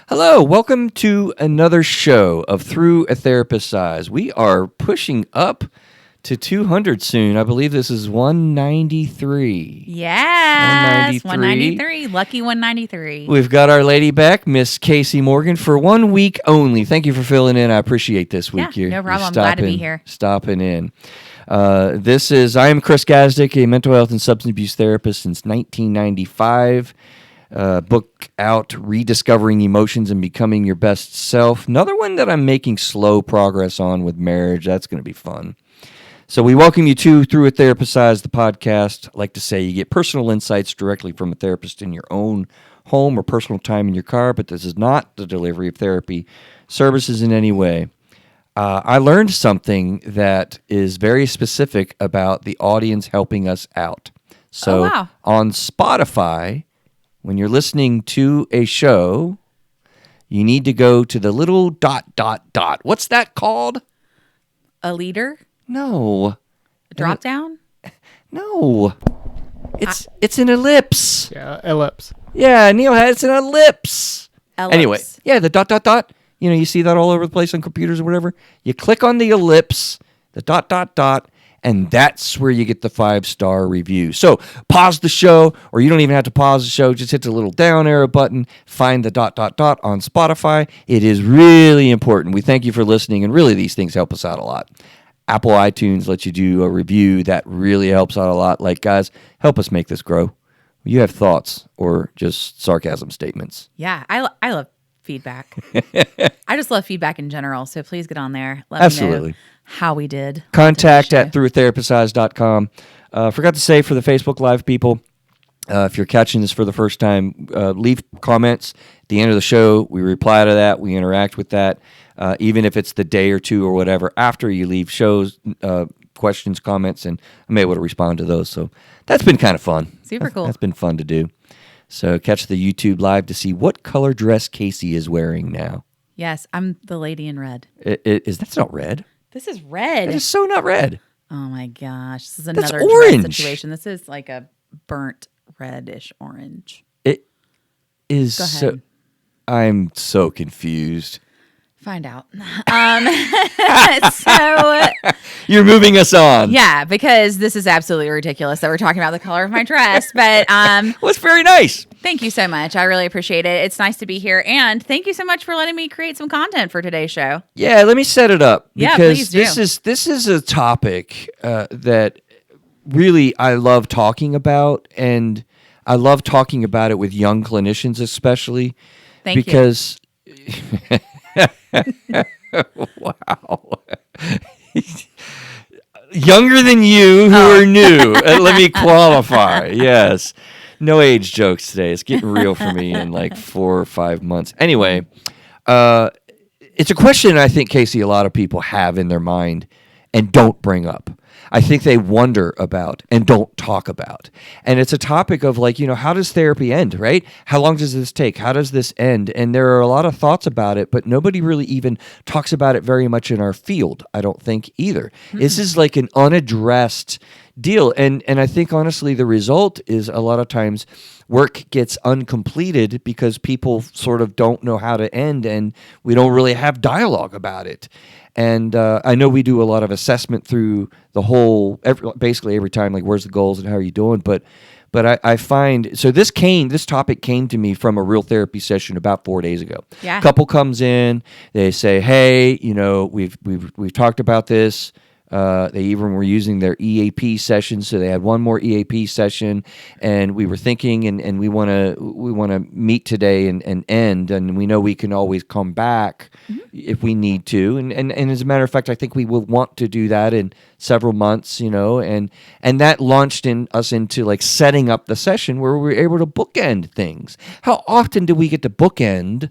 Hello, welcome to another show of Through a Therapist's Eyes. We are pushing up to 200 soon. I believe this is 193. Yes, 193. Lucky 193. We've got our lady back, Miss Casey Morgan, for 1 week only. Thank you for filling in. I appreciate this week. Yeah, no problem. I'm glad to be here. Stopping in. I am Chris Gazdick, a mental health and substance abuse therapist since 1995. Book out, Rediscovering Emotions and Becoming Your Best Self. Another one that I'm making slow progress on with marriage. That's going to be fun. So we welcome you to Through a Therapist's Eyes, the podcast. I like to say you get personal insights directly from a therapist in your own home or personal time in your car, but this is not the delivery of therapy services in any way. I learned something that is very specific about the audience helping us out. So on Spotify, when you're listening to a show, you need to go to the little ... What's that called? A leader? No. A drop down? No. It's an ellipse. Yeah, ellipse. Yeah, Neil it's an ellipse. Anyway, yeah, the ... You know, you see that all over the place on computers or whatever. You click on the ellipse, the ... and that's where you get the 5-star review. So pause the show, or you don't even have to pause the show. Just hit the little down arrow button, find the ... on Spotify. It is really important. We thank you for listening, and really these things help us out a lot. Apple iTunes lets you do a review. That really helps out a lot. Like, guys, help us make this grow. You have thoughts or just sarcasm statements. Yeah, I love feedback. I just love feedback in general, so please get on there. Let me know how we did. Contact at throughatherapist's.com. Forgot to say for the Facebook Live people, if you're catching this for the first time, leave comments at the end of the show. We reply to that. We interact with that. Even if it's the day or two or whatever after you leave shows, questions, comments, and I'm able to respond to those. So that's been kind of fun. Super cool. That's been fun to do. So catch the YouTube Live to see what color dress Casey is wearing now. Yes, I'm the lady in red. That's not red. This is red. That is so not red. Oh my gosh. This is That's another orange. dress situation. This is like a burnt reddish orange. It is Go ahead. I'm so confused. Find out. So you're moving us on. Yeah, because this is absolutely ridiculous that we're talking about the color of my dress. But well, it's very nice. Thank you so much. I really appreciate it. It's nice to be here, and thank you so much for letting me create some content for today's show. Yeah, let me set it up because please do. This is a topic that really I love talking about, and I love talking about it with young clinicians, especially because. Wow. Younger than you who are new. Let me qualify. Yes. No age jokes today. It's getting real for me in like 4 or 5 months. Anyway, it's a question I think, Casey, a lot of people have in their mind and don't bring up. I think they wonder about and don't talk about. And it's a topic of like, you know, how does therapy end, right? How long does this take? How does this end? And there are a lot of thoughts about it, but nobody really even talks about it very much in our field, I don't think either. Mm-hmm. This is like an unaddressed deal. And I think honestly the result is a lot of times work gets uncompleted because people sort of don't know how to end and we don't really have dialogue about it. And I know we do a lot of assessment through the whole, basically every time, like where's the goals and how are you doing? But I find, so this topic came to me from a real therapy session about 4 days ago. Yeah. Couple comes in, they say, hey, you know, we've talked about this. They even were using their EAP sessions, so they had one more EAP session, and we were thinking, and we want to meet today and end, and we know we can always come back if we need to, and as a matter of fact, I think we will want to do that in several months, you know, and that launched us into like setting up the session where we were able to bookend things. How often do we get to bookend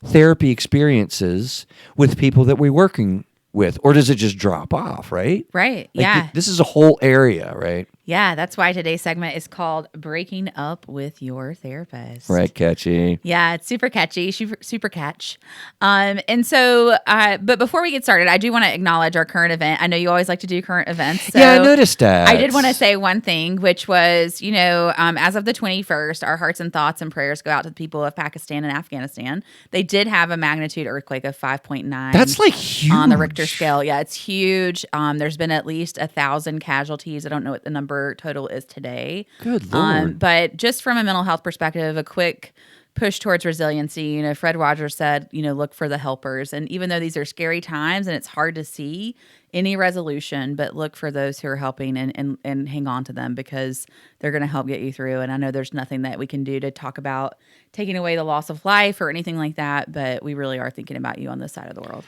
therapy experiences with people that we're working with, or does it just drop off, right? Right, Like yeah. This is a whole area, right? Yeah, that's why today's segment is called Breaking Up with Your Therapist. Right, catchy. Yeah, it's super catchy, super catch. But before we get started, I do want to acknowledge our current event. I know you always like to do current events. So Yeah, I noticed that. I did want to say one thing, which was, as of the 21st, our hearts and thoughts and prayers go out to the people of Pakistan and Afghanistan. They did have a magnitude earthquake of 5.9. That's like huge. On the Richter scale. Yeah, it's huge. There's been at least 1,000 casualties. I don't know what the number total is today. Good Lord. But just from a mental health perspective, a quick push towards resiliency. Fred Rogers said, look for the helpers. And even though these are scary times and it's hard to see any resolution, but look for those who are helping and hang on to them, because they're going to help get you through. And I know there's nothing that we can do to talk about taking away the loss of life or anything like that, but we really are thinking about you on this side of the world.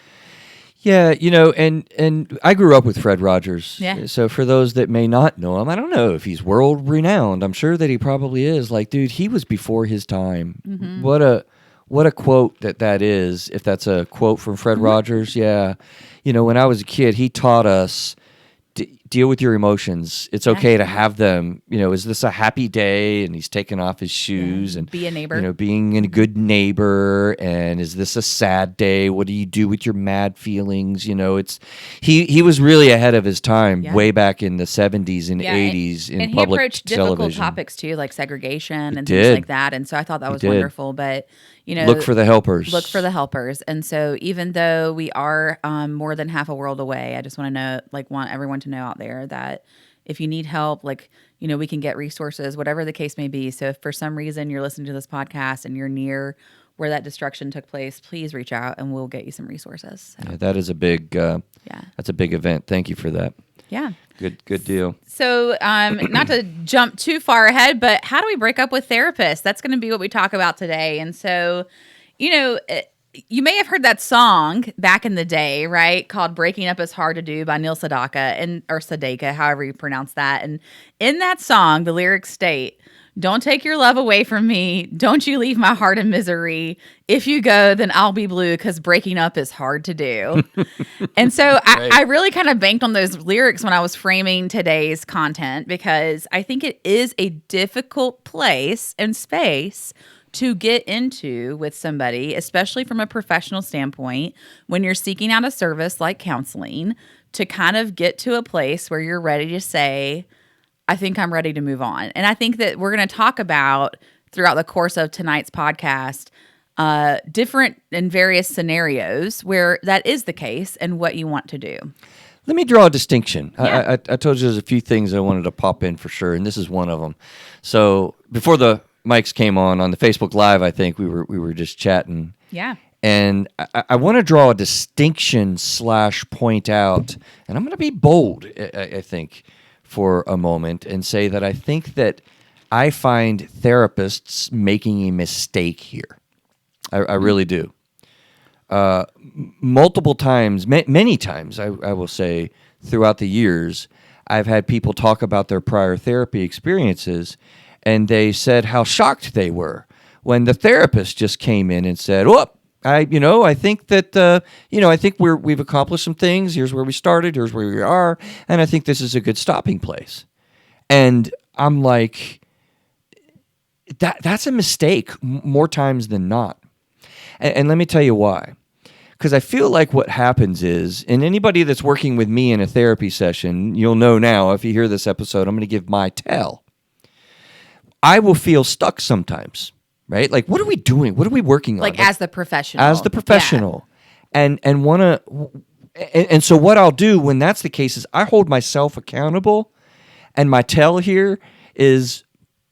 Yeah, and I grew up with Fred Rogers. Yeah. So for those that may not know him, I don't know if he's world renowned. I'm sure that he probably is. Like, dude, he was before his time. Mm-hmm. What a quote that is. If that's a quote from Fred Rogers, yeah. When I was a kid, he taught us deal with your emotions. It's okay to have them. Is this a happy day? And he's taking off his shoes and be a neighbor. Being a good neighbor. And is this a sad day? What do you do with your mad feelings? It's he was really ahead of his time way back in the 70s and 80s in public television. And he approached difficult topics too, like segregation and things like that. And so I thought that was wonderful. But look for the helpers. Look for the helpers. And so even though we are more than half a world away, I just want everyone to know out there that if you need help, we can get resources, whatever the case may be. So if for some reason you're listening to this podcast and you're near where that destruction took place, please reach out and we'll get you some resources. So. Yeah, that is a big, that's a big event. Thank you for that. Yeah. Good deal. So not to jump too far ahead, but how do we break up with therapists? That's going to be what we talk about today. And so, you may have heard that song back in the day, right? Called Breaking Up is Hard to Do by Neil Sedaka, or Sedaka, however you pronounce that. And in that song, the lyrics state, "Don't take your love away from me. Don't you leave my heart in misery. If you go, then I'll be blue, because breaking up is hard to do." And so I really kind of banked on those lyrics when I was framing today's content, because I think it is a difficult place and space to get into with somebody, especially from a professional standpoint, when you're seeking out a service like counseling, to kind of get to a place where you're ready to say, I think I'm ready to move on. And I think that we're going to talk about throughout the course of tonight's podcast, different and various scenarios where that is the case and what you want to do. Let me draw a distinction. Yeah. I told you there's a few things I wanted to pop in for sure, and this is one of them. So before the mics came on the Facebook Live, I think we were just chatting. Yeah. And I want to draw a distinction / point out, and I'm going to be bold, I think, for a moment, and say that I think that I find therapists making a mistake here. I really do. Multiple times, many times, I will say, throughout the years, I've had people talk about their prior therapy experiences, and they said how shocked they were when the therapist just came in and said, "Oh, I think that I think we've accomplished some things. Here's where we started. Here's where we are, and I think this is a good stopping place." And I'm like, that's a mistake more times than not. And let me tell you why. Because I feel like what happens is, and anybody that's working with me in a therapy session, you'll know now, if you hear this episode, I'm going to give my tell. I will feel stuck sometimes, right? Like, what are we doing? What are we working on? Like as the professional. As the professional. Yeah. And so what I'll do when that's the case is I hold myself accountable, and my tell here is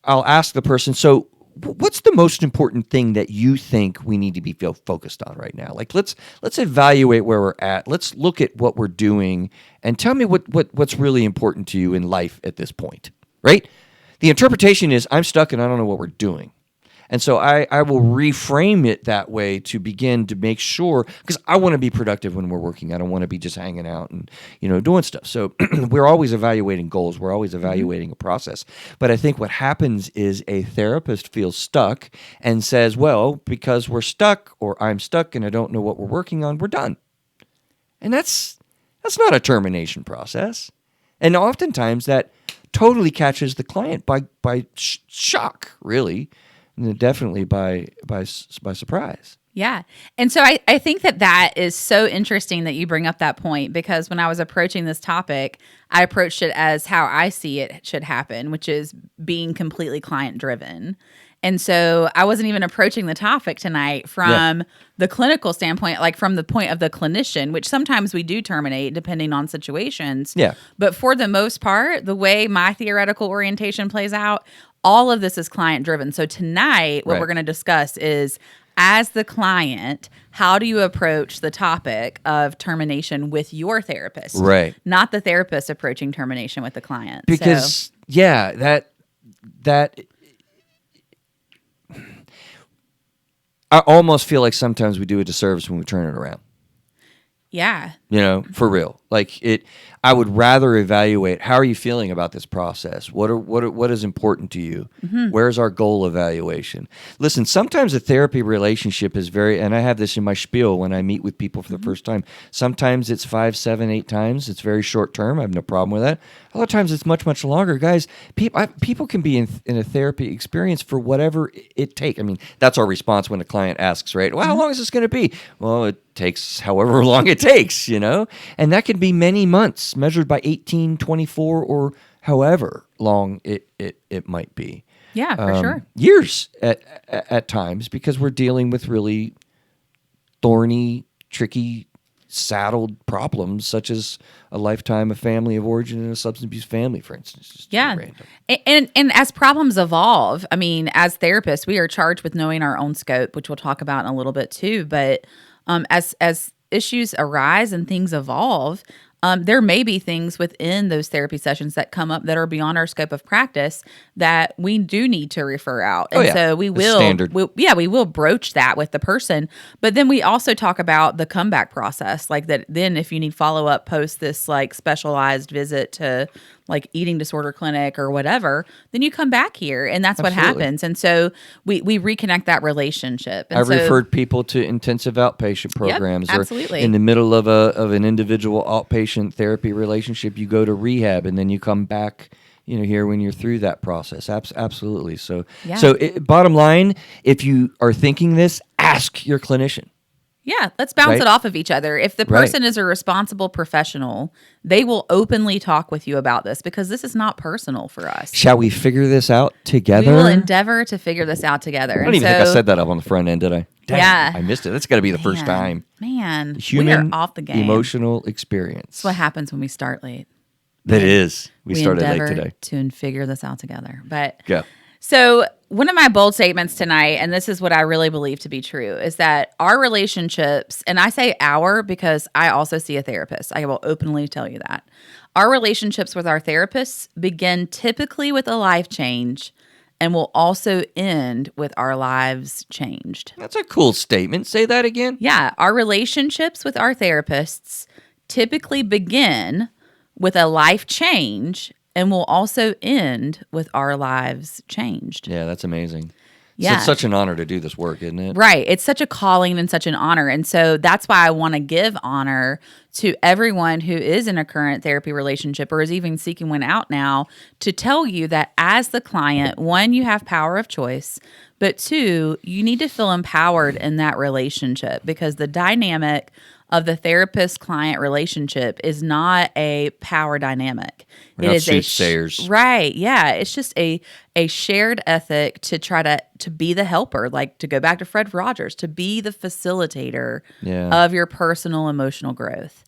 I'll ask the person, so what's the most important thing that you think we need to be focused on right now? Like, let's evaluate where we're at. Let's look at what we're doing and tell me what's really important to you in life at this point, right? The interpretation is I'm stuck and I don't know what we're doing. And so I will reframe it that way to begin to make sure, because I want to be productive when we're working. I don't want to be just hanging out and, doing stuff. So we're always evaluating goals. We're always evaluating a process. But I think what happens is a therapist feels stuck and says, well, because we're stuck or I'm stuck and I don't know what we're working on, we're done. And that's not a termination process. And oftentimes that totally catches the client by shock, really, and definitely by surprise. Yeah. And so I think that is so interesting that you bring up that point, because when I was approaching this topic, I approached it as how I see it should happen, which is being completely client driven. And so I wasn't even approaching the topic tonight from the clinical standpoint, like from the point of the clinician, which sometimes we do terminate depending on situations. Yeah. But for the most part, the way my theoretical orientation plays out, all of this is client driven. So tonight, what we're going to discuss is, as the client, how do you approach the topic of termination with your therapist? Right. Not the therapist approaching termination with the client. Because that I almost feel like sometimes we do a disservice when we turn it around. Yeah. For real. I would rather evaluate, how are you feeling about this process? What is important to you? Mm-hmm. Where's our goal evaluation? Listen, sometimes a therapy relationship is and I have this in my spiel when I meet with people for the first time. Sometimes it's 5, 7, 8 times. It's very short term. I have no problem with that. A lot of times it's much, much longer. Guys, people can be in a therapy experience for whatever it takes. I mean, that's our response when a client asks, right? Well, how long is this going to be? Well, it takes however long it takes, and that can be many months, measured by 18, 24, or however long it might be. Yeah, for sure. Years at times, because we're dealing with really thorny, tricky, saddled problems, such as a lifetime of family of origin in a substance abuse family, for instance. Just random. And as problems evolve, I mean, as therapists, we are charged with knowing our own scope, which we'll talk about in a little bit too. But as issues arise and things evolve, there may be things within those therapy sessions that come up that are beyond our scope of practice that we do need to refer out. And so we will broach that with the person. But then we also talk about the comeback process, like that. Then if you need follow up post this like specialized visit to like eating disorder clinic or whatever, then you come back here, and that's what happens. And so we reconnect that relationship. And I've referred people to intensive outpatient programs. Yep, absolutely. Or in the middle of an individual outpatient therapy relationship, you go to rehab, and then you come back, here when you're through that process. Absolutely. So, bottom line, if you are thinking this, ask your clinician. Yeah, let's bounce it off of each other. If the person is a responsible professional, they will openly talk with you about this, because this is not personal for us. Shall we figure this out together? We will endeavor to figure this out together. I don't even think I said that up on the front end, did I? Dang, I missed it. That's got to be the first time. Man, Human, we are off the game. Emotional experience. That's what happens when we start late. That is. We started late today. To figure this out together. But go. So one of my bold statements tonight, and this is what I really believe to be true, is that our relationships, and I say our because I also see a therapist. I will openly tell you that. Our relationships with our therapists begin typically with a life change and will also end with our lives changed. That's a cool statement. Say that again. Yeah. Our relationships with our therapists typically begin with a life change and will also end with our lives changed. Yeah, that's amazing. Yeah. It's such an honor to do this work, isn't it? Right. It's such a calling and such an honor. And so that's why I want to give honor to everyone who is in a current therapy relationship or is even seeking one out now, to tell you that as the client, one, you have power of choice, but two, you need to feel empowered in that relationship, because the dynamic of the therapist-client relationship is not a power dynamic. We're not soothsayers. Right. Yeah. It's just a shared ethic to try to be the helper, like to go back to Fred Rogers, to be the facilitator of your personal emotional growth.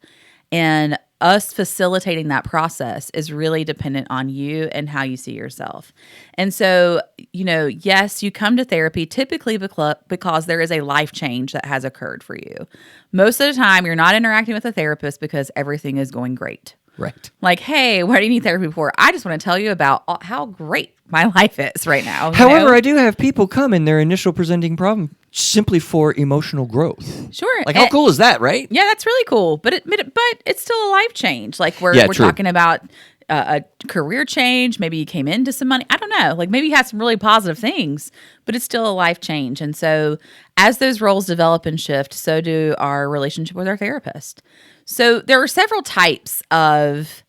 And us facilitating that process is really dependent on you and how you see yourself. And so, yes, you come to therapy typically because there is a life change that has occurred for you. Most of the time, you're not interacting with a therapist because everything is going great. Right. Like, hey, what do you need therapy for? I just want to tell you about how great my life is right now. However, I do have people come in their initial presenting problem simply for emotional growth. Sure. Like, how cool is that, right? Yeah, that's really cool. But it's still a life change. Like, we're talking about a career change. Maybe you came into some money. I don't know. Like, maybe you had some really positive things, but it's still a life change. And so as those roles develop and shift, so do our relationship with our therapist. So there are several types of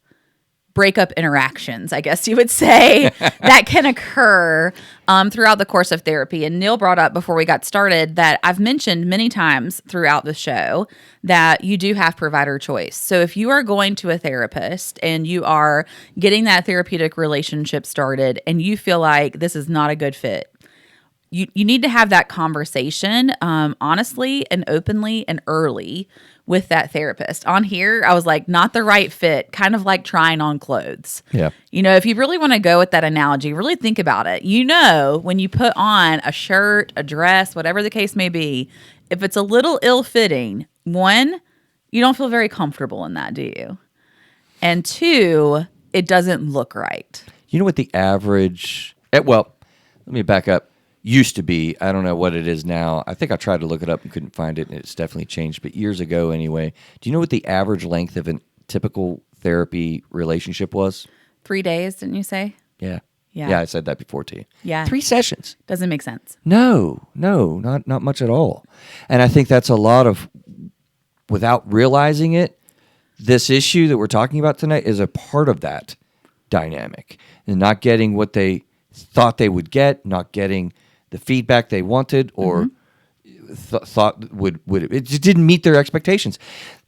breakup interactions, I guess you would say, that can occur throughout the course of therapy. And Neil brought up before we got started that I've mentioned many times throughout the show that you do have provider choice. So if you are going to a therapist and you are getting that therapeutic relationship started and you feel like this is not a good fit, you need to have that conversation honestly and openly and early with that therapist. On here, I was like, not the right fit, kind of like trying on clothes. Yeah. If you really want to go with that analogy, really think about it. When you put on a shirt, a dress, whatever the case may be, if it's a little ill-fitting, one, you don't feel very comfortable in that, do you? And two, it doesn't look right. You know what the average, let me back up. Used to be, I don't know what it is now. I think I tried to look it up and couldn't find it, and it's definitely changed. But years ago, anyway, do you know what the average length of a typical therapy relationship was? 3 days, didn't you say? Yeah. Yeah. Yeah, I said that before to you. Yeah. 3 sessions. Doesn't make sense. No, not much at all. And I think that's a lot of, without realizing it, this issue that we're talking about tonight is a part of that dynamic. And not getting what they thought they would get, not getting the feedback they wanted or thought would it just didn't meet their expectations.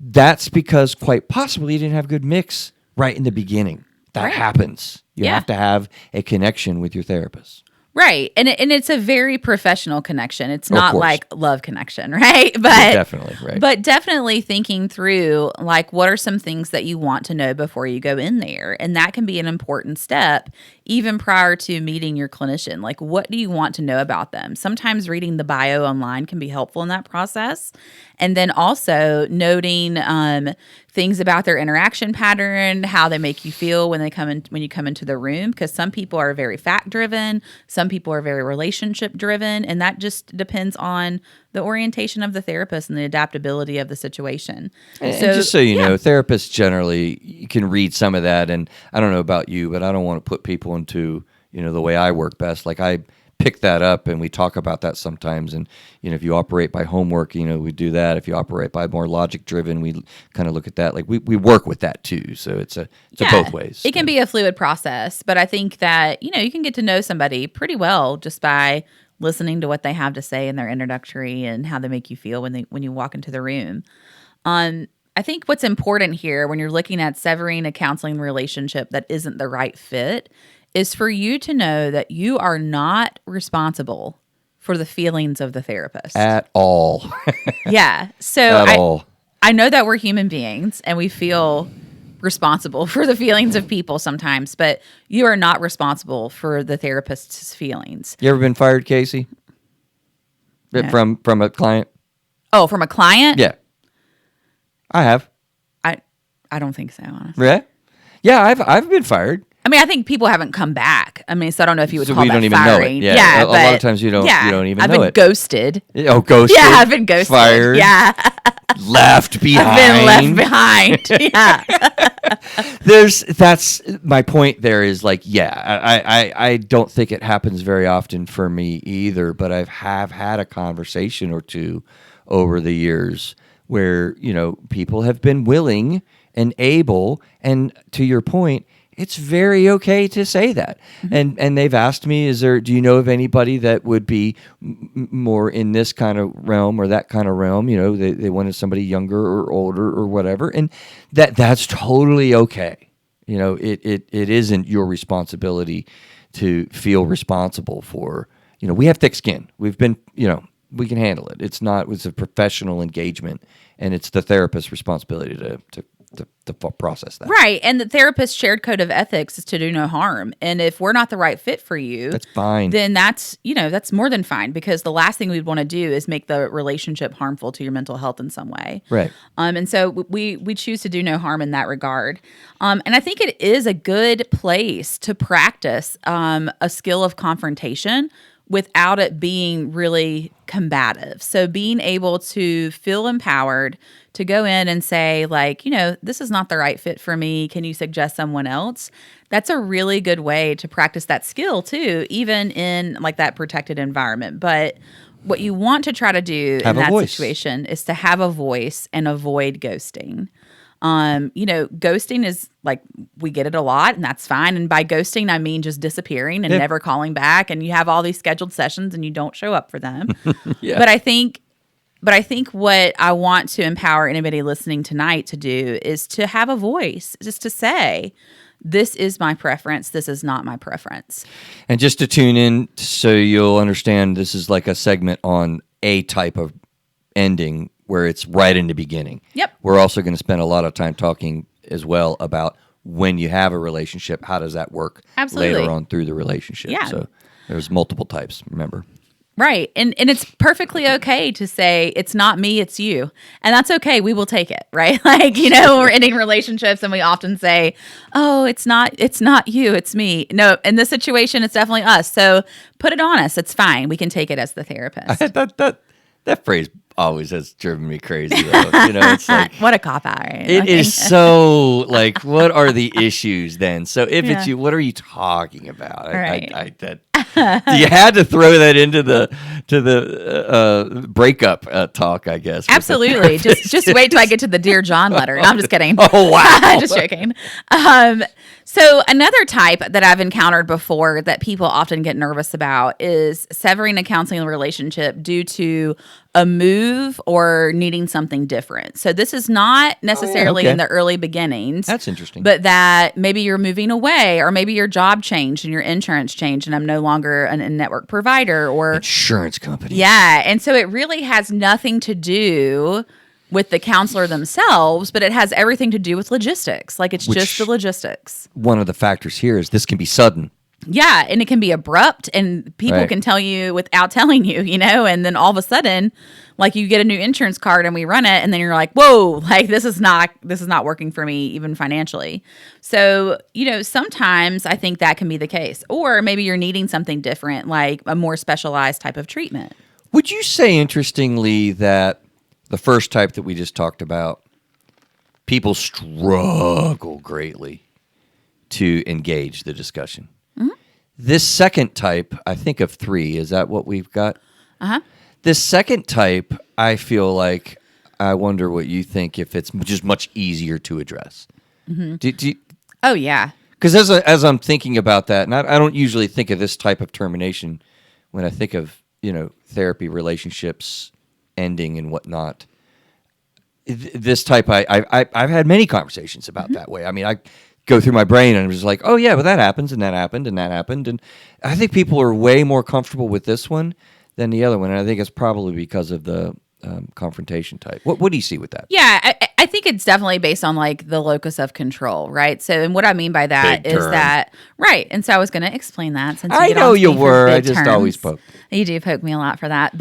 That's because quite possibly you didn't have good mix right in the beginning. That happens. You have to have a connection with your therapist. Right. And it's a very professional connection. It's not like love connection, right? But definitely, right. But definitely thinking through, like, what are some things that you want to know before you go in there? And that can be an important step even prior to meeting your clinician. Like, what do you want to know about them? Sometimes reading the bio online can be helpful in that process. And then also noting things about their interaction pattern, how they make you feel when you come into the room, because some people are very fact driven, some people are very relationship driven, and that just depends on the orientation of the therapist and the adaptability of the situation. And just so you know, therapists generally, you can read some of that, and I don't know about you, but I don't want to put people into the way I work best. Like, I pick that up and we talk about that sometimes. And, if you operate by homework, we do that. If you operate by more logic driven, we kind of look at that. Like, we work with that too. So it's a both ways. It can be a fluid process, but I think that, you can get to know somebody pretty well just by listening to what they have to say in their introductory and how they make you feel when you walk into the room. I think what's important here when you're looking at severing a counseling relationship that isn't the right fit is for you to know that you are not responsible for the feelings of the therapist. At all. Yeah. So all. I know that we're human beings and we feel responsible for the feelings of people sometimes, but you are not responsible for the therapist's feelings. You ever been fired, Casey? No. From a client? Oh, from a client? Yeah. I have. I don't think so, honestly. Yeah? Yeah, I've been fired. I mean, I think people haven't come back. I mean, so I don't know if you would So call we that don't even firing. know it. Yeah, a lot of times you don't even know it. I've been ghosted. Oh, ghosted? Yeah, I've been ghosted. Fired? Yeah. Left behind? I've been left behind. Yeah. That's my point there is like, I don't think it happens very often for me either, but I have had a conversation or two over the years where, people have been willing and able, and to your point, it's very okay to say that. Mm-hmm. And they've asked me, do you know of anybody that would be more in this kind of realm or that kind of realm? They wanted somebody younger or older or whatever. And that's totally okay. It isn't your responsibility to feel responsible for, we have thick skin. We've been, we can handle it. It's a professional engagement, and it's the therapist's responsibility to process that. Right. And the therapist's shared code of ethics is to do no harm. And if we're not the right fit for you, that's fine. Then that's more than fine, because the last thing we'd want to do is make the relationship harmful to your mental health in some way. Right. And so we choose to do no harm in that regard. And I think it is a good place to practice a skill of confrontation without it being really combative. So being able to feel empowered to go in and say, like, this is not the right fit for me. Can you suggest someone else? That's a really good way to practice that skill too, even in like that protected environment. But what you want to try to do in that situation is to have a voice and avoid ghosting. Ghosting is like, we get it a lot, and that's fine. And by ghosting, I mean just disappearing and never calling back. And you have all these scheduled sessions and you don't show up for them. Yeah. But I think what I want to empower anybody listening tonight to do is to have a voice, just to say, this is my preference. This is not my preference. And just to tune in so you'll understand, this is like a segment on a type of ending where it's right in the beginning. Yep. We're also going to spend a lot of time talking as well about when you have a relationship, how does that work Absolutely. later on through the relationship. Yeah. So there's multiple types, remember. Right. And it's perfectly okay to say, it's not me, it's you. And that's okay. We will take it, right? Like, we're ending relationships and we often say, oh, it's not you, it's me. No, in this situation, it's definitely us. So put it on us. It's fine. We can take it as the therapist. That phrase always has driven me crazy, though. It's like, what a cop-out, right? It is so, like, what are the issues then? So if it's you, what are you talking about? Right. You had to throw that into the breakup talk, I guess. Absolutely. Just wait till I get to the Dear John letter. No, I'm just kidding. Oh, wow. Just joking. So another type that I've encountered before that people often get nervous about is severing a counseling relationship due to a move or needing something different. So this is not necessarily in the early beginnings. That's interesting. But that maybe you're moving away, or maybe your job changed and your insurance changed and I'm no longer a network provider or insurance company. Yeah. And so it really has nothing to do with the counselor themselves, but it has everything to do with logistics. Like, it's just the logistics. One of the factors here is this can be sudden. Yeah, and it can be abrupt, and people can tell you without telling you, and then all of a sudden, like, you get a new insurance card and we run it, and then you're like, whoa, like, this is not working for me, even financially. So, sometimes I think that can be the case. Or maybe you're needing something different, like a more specialized type of treatment. Would you say, interestingly, that the first type that we just talked about, people struggle greatly to engage the discussion? Mm-hmm. This second type, I think of 3. Is that what we've got? Uh-huh. This second type, I feel like, I wonder what you think, if it's just much easier to address. Mm-hmm. Oh, yeah. Because as I'm thinking about that, and I don't usually think of this type of termination when I think of, therapy, relationships ending and whatnot. This type, I've had many conversations about that way. I mean, I go through my brain and I'm just like, oh yeah, but that happened and that happened and that happened. And I think people are way more comfortable with this one than the other one. And I think it's probably because of the confrontation type. What do you see with that? Yeah, I think it's definitely based on like the locus of control, right? So, and what I mean by that is that, right. And so I was going to explain that since I know you were. I just always poke. You do poke me a lot for that.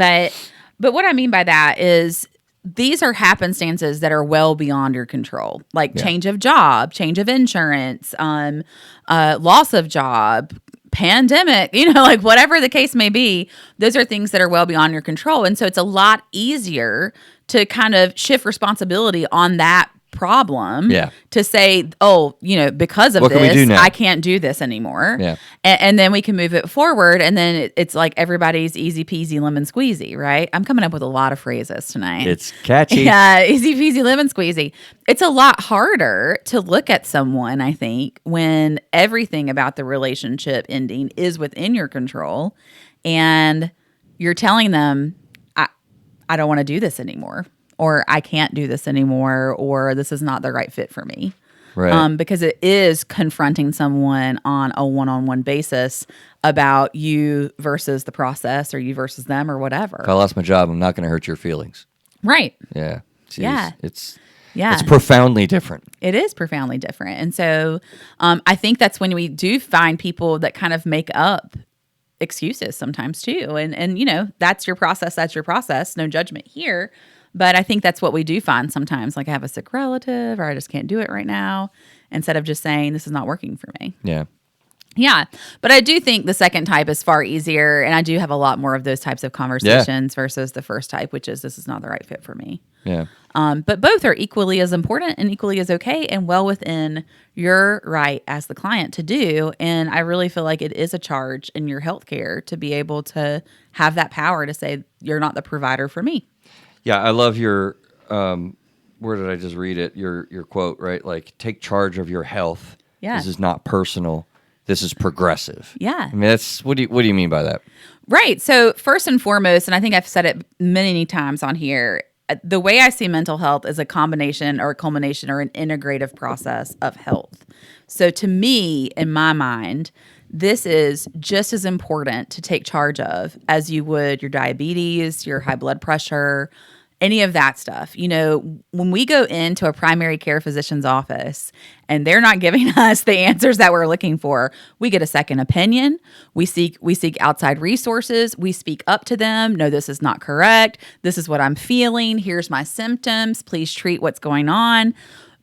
But what I mean by that is these are happenstances that are well beyond your control, like change of job, change of insurance, loss of job, pandemic, like whatever the case may be. Those are things that are well beyond your control. And so it's a lot easier to kind of shift responsibility on that problem to say, oh, because of this, I can't do this anymore. Yeah. And then we can move it forward. And then it's like everybody's easy peasy lemon squeezy, right? I'm coming up with a lot of phrases tonight. It's catchy. Yeah, easy peasy lemon squeezy. It's a lot harder to look at someone, I think, when everything about the relationship ending is within your control and you're telling them, I don't want to do this anymore, or I can't do this anymore, or this is not the right fit for me. Right. Because it is confronting someone on a one-on-one basis about you versus the process, or you versus them, or whatever. If I lost my job, I'm not going to hurt your feelings. Right. Yeah. Jeez. Yeah. It's profoundly different. It is profoundly different. And so I think that's when we do find people that kind of make up excuses sometimes too. And that's your process. No judgment here. But I think that's what we do find sometimes. Like, I have a sick relative, or I just can't do it right now, instead of just saying, this is not working for me. Yeah. Yeah. But I do think the second type is far easier. And I do have a lot more of those types of conversations versus the first type, which is, this is not the right fit for me. Yeah. But both are equally as important and equally as okay and well within your right as the client to do. And I really feel like it is a charge in your healthcare to be able to have that power to say, you're not the provider for me. Yeah, I love your where did I just read it? Your quote, right? Like, take charge of your health. Yeah. This is not personal. This is progressive. Yeah. I mean, that's what do you mean by that? Right. So first and foremost, and I think I've said it many times on here, the way I see mental health is a combination or a culmination or an integrative process of health. So to me, in my mind, this is just as important to take charge of as you would your diabetes, your high blood pressure, any of that stuff. You know, when we go into a primary care physician's office and they're not giving us the answers that we're looking for, we get a second opinion. We seek outside resources. We speak up to them. No, this is not correct. This is what I'm feeling. Here's my symptoms. Please treat what's going on.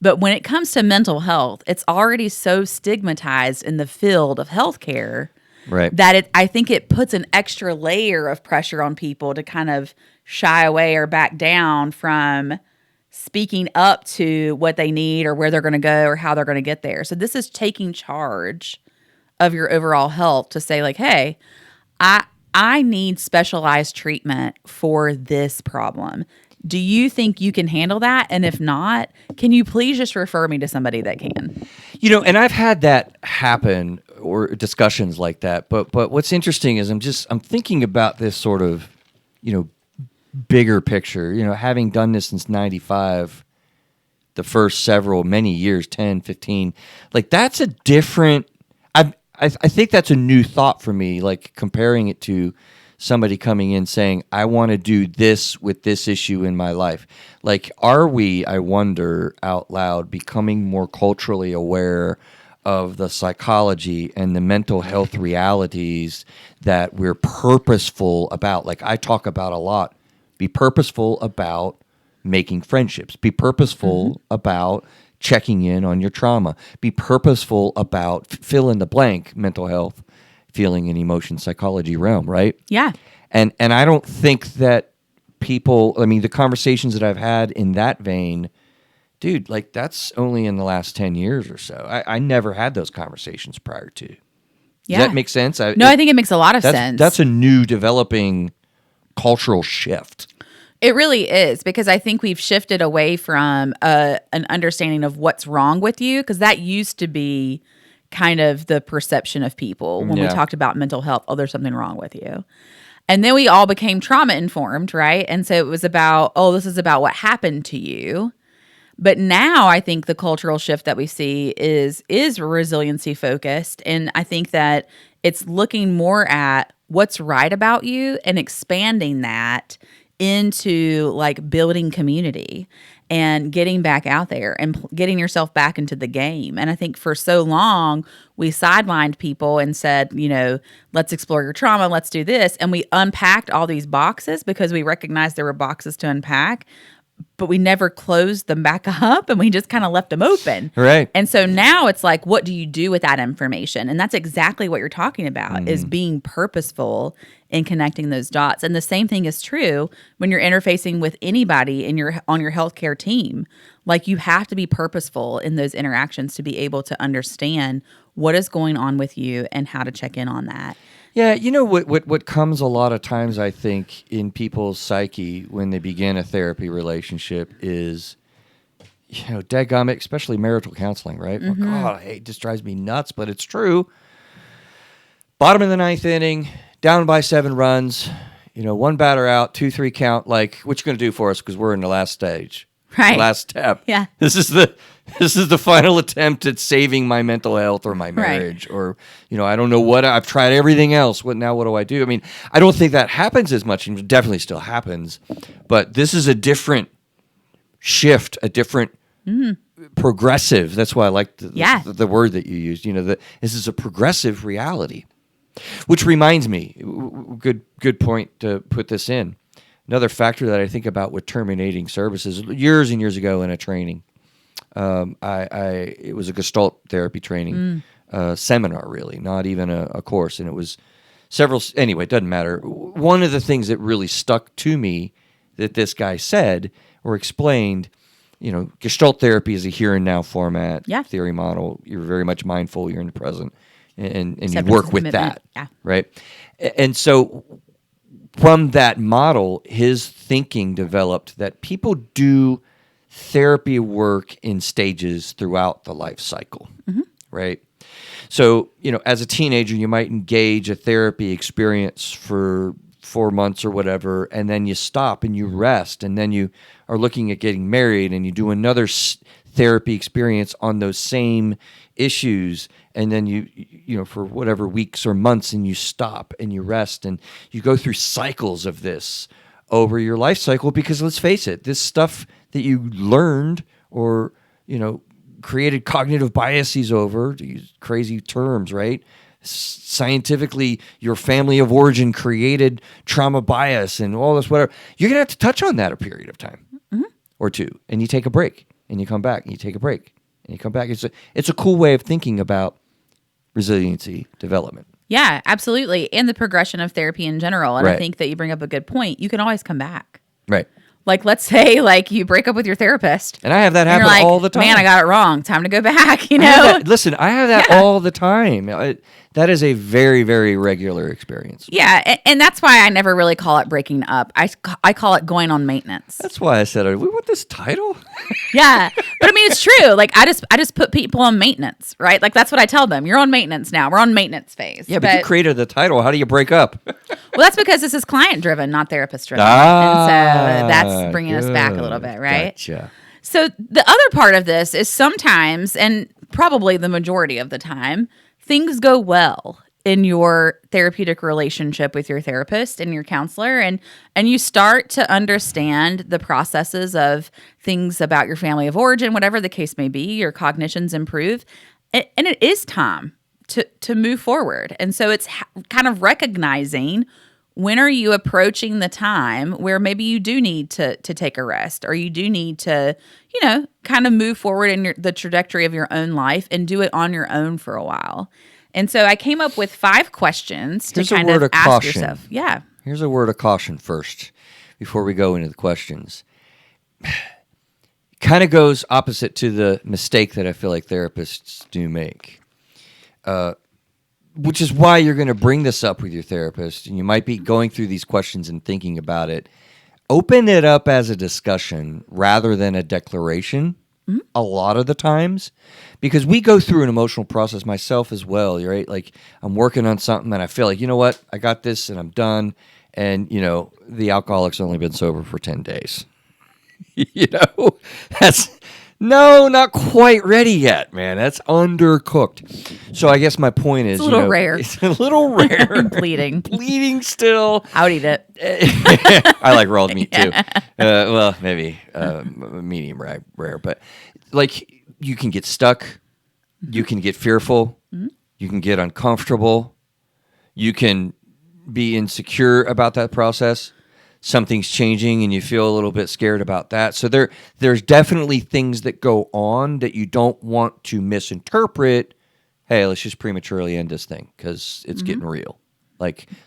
But when it comes to mental health, it's already so stigmatized in the field of healthcare, Right. that I think it puts an extra layer of pressure on people to kind of shy away or back down from speaking up to what they need or where they're going to go or how they're going to get there. So this is taking charge of your overall health to say like, hey, I need specialized treatment for this problem. Do you think you can handle that? And if not, can you please just refer me to somebody that can? You know, and I've had that happen or discussions like that. But what's interesting is I'm thinking about this sort of, bigger picture. You know, having done this since 95, the first many years, 10, 15, like that's a different. I think that's a new thought for me. Like comparing it to somebody coming in saying, I want to do this with this issue in my life. Like, are we, I wonder out loud, becoming more culturally aware of the psychology and the mental health realities that we're purposeful about? Like I talk about a lot, be purposeful about making friendships, be purposeful about checking in on your trauma, be purposeful about fill in the blank mental health, feeling and emotion psychology realm, right? Yeah. And I don't think that people, I mean, the conversations that I've had in that vein, dude, like that's only in the last 10 years or so. I never had those conversations prior to. Does that make sense? I think it makes a lot of sense. That's a new developing cultural shift. It really is, because I think we've shifted away from an understanding of what's wrong with you, because that used to be kind of the perception of people when we talked about mental health. Oh, there's something wrong with you. And then we all became trauma informed, right? And so it was about, oh, this is about what happened to you. But now I think the cultural shift that we see is resiliency focused. And I think that it's looking more at what's right about you and expanding that into like building community and getting back out there and getting yourself back into the game. And I think for so long we sidelined people and said, let's explore your trauma, let's do this. And we unpacked all these boxes because we recognized there were boxes to unpack, but we never closed them back up and we just kind of left them open. Right. And so now it's like, what do you do with that information? And that's exactly what you're talking about, is being purposeful in connecting those dots. And the same thing is true when you're interfacing with anybody on your healthcare team. Like, you have to be purposeful in those interactions to be able to understand what is going on with you and how to check in on that. Yeah, what comes a lot of times, I think, in people's psyche when they begin a therapy relationship is, dadgummit, especially marital counseling, right? Oh, God, it just drives me nuts, but it's true. Bottom of the ninth inning, down by 7 runs, one batter out, 2-3 count. Like, what you going to do for us? Because we're in the last stage, right? Last step. Yeah. This is the final attempt at saving my mental health or my marriage, or I don't know what I've tried everything else. What do I do? I mean, I don't think that happens as much. It definitely still happens, but this is a different shift, a different progressive. That's why I like the word that you used. This is a progressive reality. Which reminds me, good point to put this in. Another factor that I think about with terminating services, years and years ago in a training, it was a Gestalt therapy training seminar, really, not even a course, and it was several. Anyway, it doesn't matter. One of the things that really stuck to me that this guy said or explained, Gestalt therapy is a here and now format, theory model. You're very much mindful. You're in the present. And you work with that, right? And so from that model, his thinking developed that people do therapy work in stages throughout the life cycle, right? So, as a teenager, you might engage a therapy experience for 4 months or whatever, and then you stop and you rest, and then you are looking at getting married, and you do another therapy experience on those same issues, and then you for whatever weeks or months, and you stop and you rest, and you go through cycles of this over your life cycle, because let's face it, this stuff that you learned or created cognitive biases over, to use crazy terms, right? Scientifically, your family of origin created trauma bias and all this, whatever. You're going to have to touch on that a period of time or two, and you take a break, and you come back, and you take a break, and you come back. It's a cool way of thinking about resiliency development. Yeah, absolutely. And the progression of therapy in general. And I Right. think that you bring up a good point. You can always come back. Right. Like, let's say, like, you break up with your therapist. And I have that and happen you're like, all the time. Man, I got it wrong. Time to go back, I have that- listen, I have that all the time. That is a very, very regular experience. Yeah, and that's why I never really call it breaking up. I call it going on maintenance. That's why I said, we want this title? Yeah, but I mean, it's true. Like, I just put people on maintenance, right? Like, that's what I tell them. You're on maintenance now. We're on maintenance phase. Yeah, but you created the title. How do you break up? Well, that's because this is client driven, not therapist driven. Ah, And so that's bringing us back a little bit, right? Gotcha. So the other part of this is sometimes, and probably the majority of the time, things go well in your therapeutic relationship with your therapist and your counselor, and you start to understand the processes of things about your family of origin, whatever the case may be. Your cognitions improve, and it is time to move forward. And so it's kind of recognizing, when are you approaching the time where maybe you do need to take a rest, or you do need to, kind of move forward in the trajectory of your own life and do it on your own for a while. And so I came up with 5 questions to kind of ask caution. yourself. Yeah. Here's a word of caution first, before we go into the questions. Kind of goes opposite to the mistake that I feel like therapists do make. Which is why you're going to bring this up with your therapist, and you might be going through these questions and thinking about it. Open it up as a discussion rather than a declaration a lot of the times, because we go through an emotional process, myself as well, right? Like, I'm working on something and I feel like, you know what, I got this and I'm done. And, the alcoholic's only been sober for 10 days. That's... No, not quite ready yet, man. That's undercooked. So I guess my point is, It's a little rare. It's a little rare. Bleeding. Bleeding still. I would eat it. I like raw meat too. Well, maybe medium rare, but like, you can get stuck, you can get fearful, you can get uncomfortable, you can be insecure about that process. Something's changing and you feel a little bit scared about that. So there's definitely things that go on that you don't want to misinterpret. Hey, let's just prematurely end this thing because it's getting real.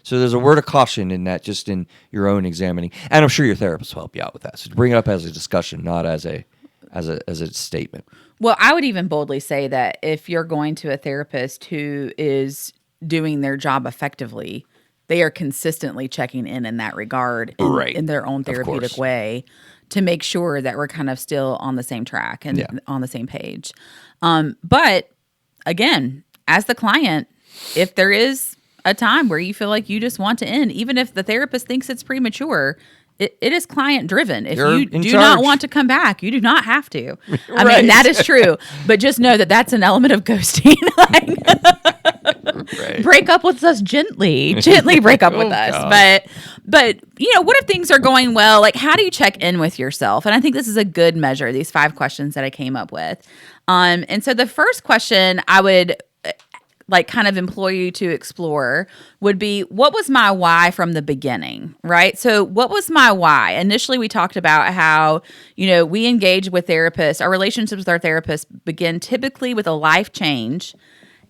So there's a word of caution in that, just in your own examining. And I'm sure your therapist will help you out with that. So bring it up as a discussion, not as a statement. Well, I would even boldly say that if you're going to a therapist who is doing their job effectively, they are consistently checking in that regard in their own therapeutic way, to make sure that we're kind of still on the same track and on the same page. But again, as the client, if there is a time where you feel like you just want to end, even if the therapist thinks it's premature, it is client driven. If You're you in do charge. not want to come back, you do not have to. I Right. mean, that is true. But just know that that's an element of ghosting. Right. Break up with us gently break up with us. God. But what if things are going well? Like, how do you check in with yourself? And I think this is a good measure, these 5 questions that I came up with. And so the first question I would kind of implore you to explore would be, what was my why from the beginning, right? So what was my why? Initially, we talked about how, we engage with therapists. Our relationships with our therapists begin typically with a life change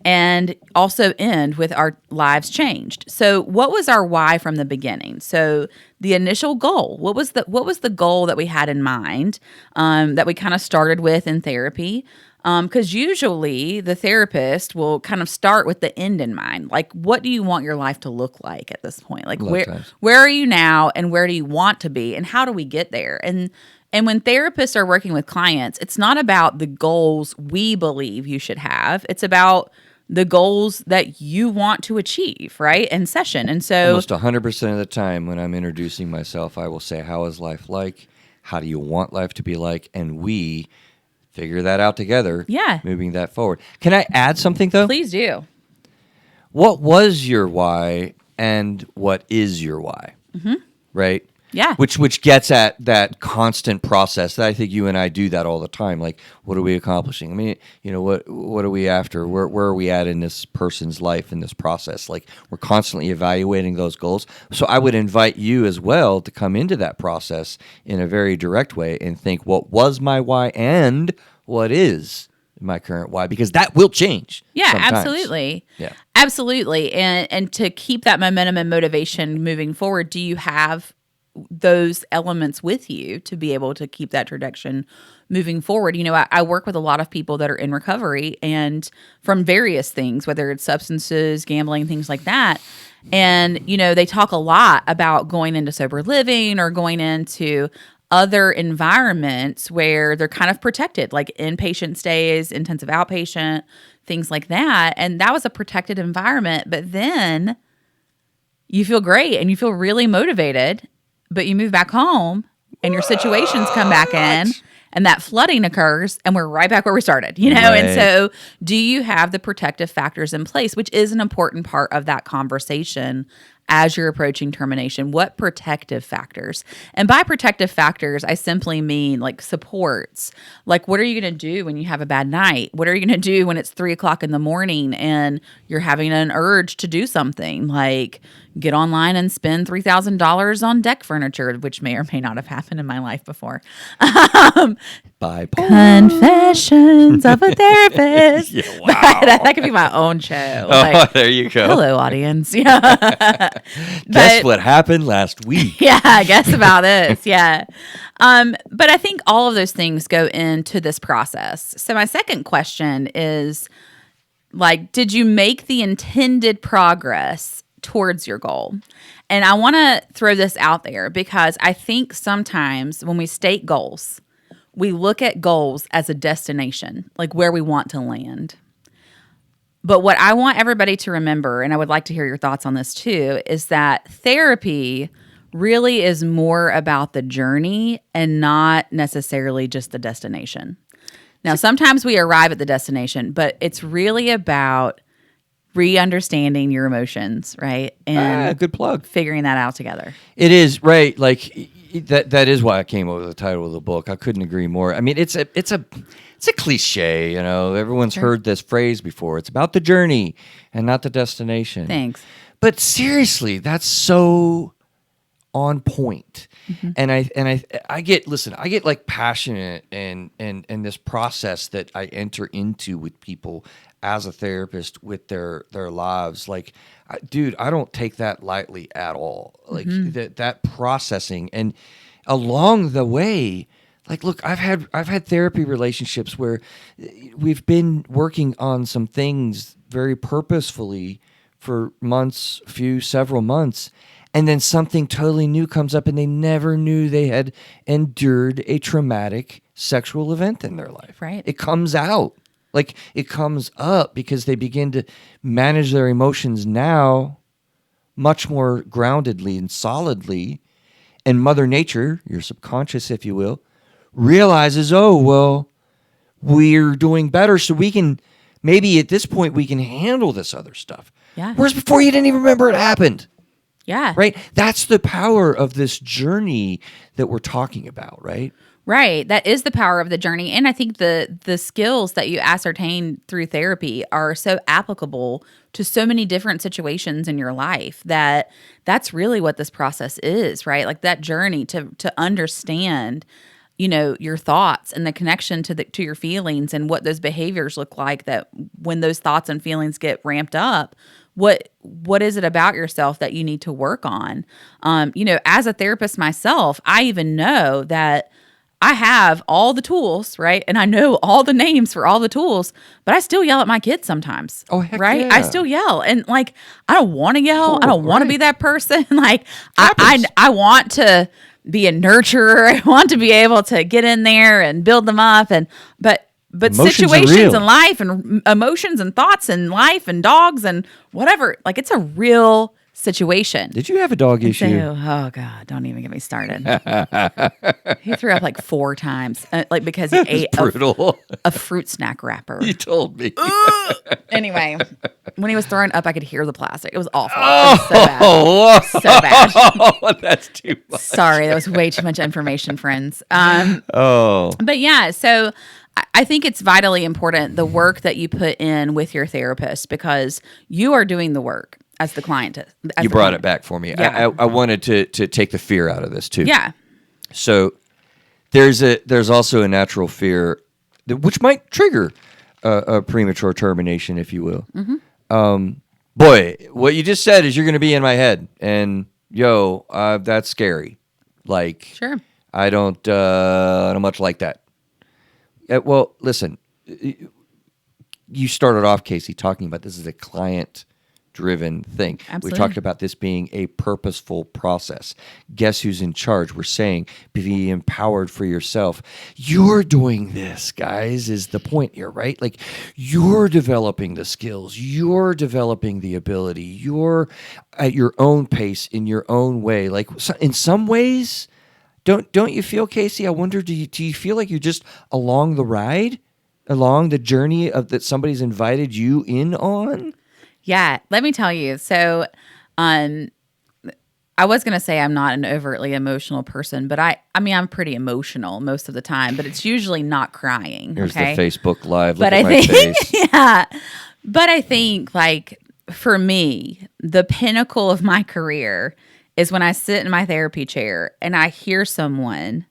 and also end with our lives changed. So what was our why from the beginning? So the initial goal, what was the goal that we had in mind, that we kind of started with in therapy? Because usually the therapist will kind of start with the end in mind. Like, what do you want your life to look like at this point? Like, where are you now, and where do you want to be, and how do we get there? And And when therapists are working with clients, it's not about the goals we believe you should have. It's about the goals that you want to achieve, right? In session. And so almost 100% of the time when I'm introducing myself, I will say, how is life like? How do you want life to be like? And we figure that out together, moving that forward. Can I add something, though? Please do. What was your why and what is your why? Mm-hmm. Right? Yeah. Which gets at that constant process that I think you and I do that all the time. Like, what are we accomplishing? I mean, what are we after? Where are we at in this person's life in this process? Like, we're constantly evaluating those goals. So I would invite you as well to come into that process in a very direct way and think, what was my why and what is my current why? Because that will change. Yeah, sometimes. absolutely. Yeah. Absolutely. And to keep that momentum and motivation moving forward, do you have those elements with you to be able to keep that trajectory moving forward? I work with a lot of people that are in recovery and from various things, whether it's substances, gambling, things like that. And, they talk a lot about going into sober living or going into other environments where they're kind of protected, like inpatient stays, intensive outpatient, things like that. And that was a protected environment. But then you feel great and you feel really motivated, but you move back home and your situations come back in and that flooding occurs and we're right back where we started, Right. And so do you have the protective factors in place, which is an important part of that conversation as you're approaching termination? What protective factors? And by protective factors, I simply mean like supports. Like, what are you going to do when you have a bad night? What are you going to do when it's 3:00 in the morning and you're having an urge to do something like get online and spend $3,000 on deck furniture, which may or may not have happened in my life before. Confessions of a Therapist. Yeah, wow. That could be my own show. There you go. Hello, audience. Yeah. Guess what happened last week? Yeah, guess about this. Yeah. But I think all of those things go into this process. So my second question is, did you make the intended progress towards your goal? And I want to throw this out there because I think sometimes when we state goals, we look at goals as a destination, like where we want to land. But what I want everybody to remember, and I would like to hear your thoughts on this too, is that therapy really is more about the journey and not necessarily just the destination. Now, sometimes we arrive at the destination, but it's really about re-understanding your emotions, right? And good plug. Figuring that out together. It is, right. Like that is why I came up with the title of the book. I couldn't agree more. I mean, it's a cliche, Everyone's heard this phrase before. It's about the journey and not the destination. Thanks. But seriously, that's so on point. Mm-hmm. And I get like passionate and this process that I enter into with people as a therapist with their lives. Like, dude, I don't take that lightly at all. Like that processing, and along the way, like, look, I've had therapy relationships where we've been working on some things very purposefully for months, several months, and then something totally new comes up and they never knew they had endured a traumatic sexual event in their life. Right. It comes out. Like, it comes up because they begin to manage their emotions now much more groundedly and solidly. And Mother Nature, your subconscious, if you will, realizes, oh, well, we're doing better, so we can, maybe at this point, we can handle this other stuff. Yeah. Whereas before, you didn't even remember it happened. Yeah. Right? That's the power of this journey that we're talking about, right? Right. That is the power of the journey. And I think the skills that you ascertain through therapy are so applicable to so many different situations in your life that's really what this process is, right? Like that journey to understand, your thoughts and the connection to your feelings and what those behaviors look like, that when those thoughts and feelings get ramped up, what is it about yourself that you need to work on? As a therapist myself, I even know that I have all the tools, right? And I know all the names for all the tools, but I still yell at my kids sometimes. Oh, heck right? yeah. I still yell. And I don't want to yell. I don't want to be that person. I want to be a nurturer. I want to be able to get in there and build them up. But Emotions are situations real. in life and emotions and thoughts in life and dogs and whatever, like it's a real situation. Did you have a dog issue? So, oh God, don't even get me started. He threw up like 4 times, like because he ate Brutal. a fruit snack wrapper. You told me. Anyway, when he was throwing up, I could hear the plastic. It was awful. Oh, It was so bad. So bad. That's too much. Sorry, that was way too much information, friends. Oh, But yeah, so I think it's vitally important, the work that you put in with your therapist, because you are doing the work as the client. you brought it back for me. Yeah. I wanted to take the fear out of this too. Yeah. So there's also a natural fear which might trigger a premature termination, if you will. Mm-hmm. Boy, what you just said is you're going to be in my head, and that's scary. Like, Sure. I don't much like that. Well, listen, you started off, Casey, talking about this is a client-driven thing. Absolutely. We talked about this being a purposeful process. Guess who's in charge? We're saying be empowered for yourself. You're doing this, guys, is the point here, right? Like, you're developing the skills. You're developing the ability. You're at your own pace, in your own way. Like, in some ways... Don't you feel, Casey? I wonder, do you feel like you're just along the ride, along the journey that somebody's invited you in on? Yeah, let me tell you. So, I was going to say I'm not an overtly emotional person, but I mean, I'm pretty emotional most of the time, but it's usually not crying. Here's okay? the Facebook Live. Look But at I my think, face. yeah. But I think, like, for me, the pinnacle of my career is when I sit in my therapy chair and I hear someone,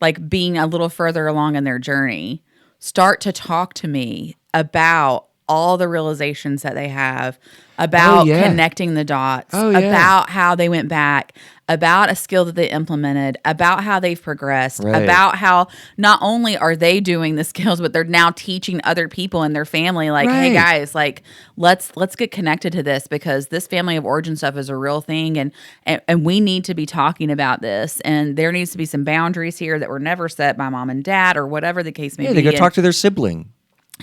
like being a little further along in their journey, start to talk to me about all the realizations that they have, about connecting the dots, about how they went back, about a skill that they implemented, about how they've progressed, about how not only are they doing the skills, but they're now teaching other people in their family, like, hey guys, like let's get connected to this, because this family of origin stuff is a real thing, and we need to be talking about this, and there needs to be some boundaries here that were never set by mom and dad, or whatever the case may be. They go talk to their sibling.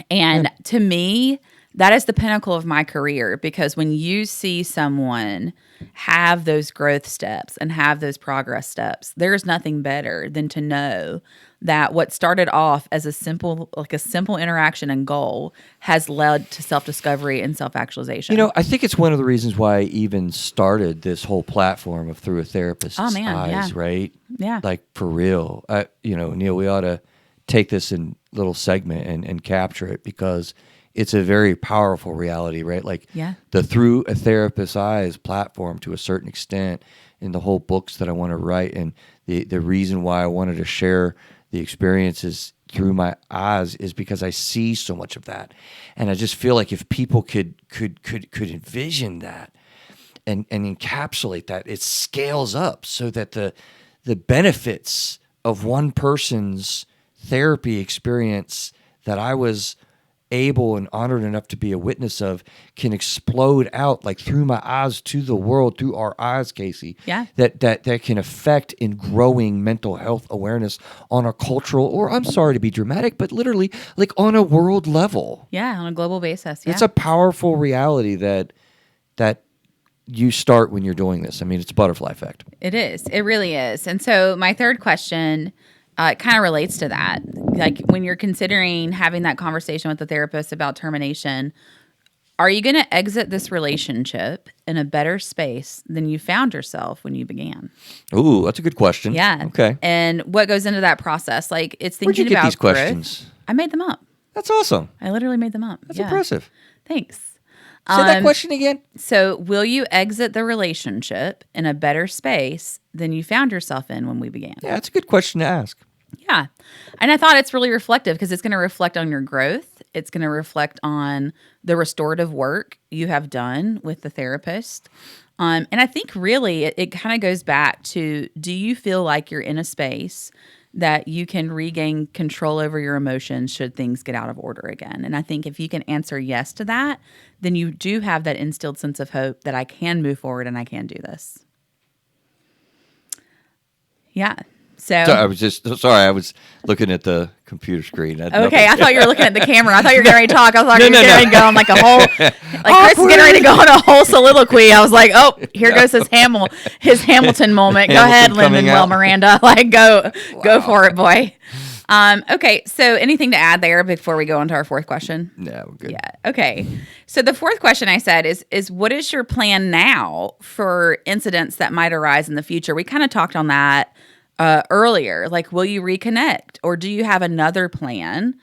And to me, that is the pinnacle of my career, because when you see someone have those growth steps and have those progress steps, there's nothing better than to know that what started off as a simple interaction and goal has led to self-discovery and self-actualization. You know, I think it's one of the reasons why I even started this whole platform of Through a Therapist's Eyes, right? Yeah. Like, for real. Neil, we ought to take this in little segment and capture it, because it's a very powerful reality, right? Like, the Through a Therapist's Eyes platform, to a certain extent, in the whole books that I want to write, and the reason why I wanted to share the experiences through my eyes is because I see so much of that, and I just feel like if people could envision that and encapsulate that, it scales up so that the benefits of one person's therapy experience that I was able and honored enough to be a witness of can explode out, like, through my eyes to the world, through our eyes, Casey. Yeah. That can affect in growing mental health awareness on a cultural, or, I'm sorry to be dramatic, but literally, like, on a world level. Yeah, on a global basis. Yeah. It's a powerful reality that you start when you're doing this. I mean, it's a butterfly effect. It is. It really is. And so my third question kind of relates to that. Like, when you're considering having that conversation with the therapist about termination, are you going to exit this relationship in a better space than you found yourself when you began? Ooh, that's a good question. Yeah. Okay. And what goes into that process? Like, it's thinking Where'd you get about these questions? growth. I made them up. That's awesome. I literally made them up. That's impressive. Thanks. Say that question again. So, will you exit the relationship in a better space than you found yourself in when we began? Yeah, that's a good question to ask. Yeah. And I thought it's really reflective, because it's going to reflect on your growth. It's going to reflect on the restorative work you have done with the therapist. And I think really it kind of goes back to, do you feel like you're in a space that you can regain control over your emotions should things get out of order again? And I think if you can answer yes to that, then you do have that instilled sense of hope that I can move forward and I can do this. Yeah. So So I was just sorry. I was looking at the computer screen. okay, I thought you were looking at the camera. I thought you were getting ready to talk. I was like, No, you're no, getting no. ready to go on like a whole, like Chris is getting ready to go on a whole soliloquy. I was like, oh, here goes his Hamilton moment. Go ahead, coming Lin-Manuel out. Miranda. Like, go for it, boy. Okay, so anything to add there before we go into our fourth question? No, we're good. Yeah. Okay. So the fourth question I said is what is your plan now for incidents that might arise in the future? We kind of talked on that earlier. Like, will you reconnect, or do you have another plan?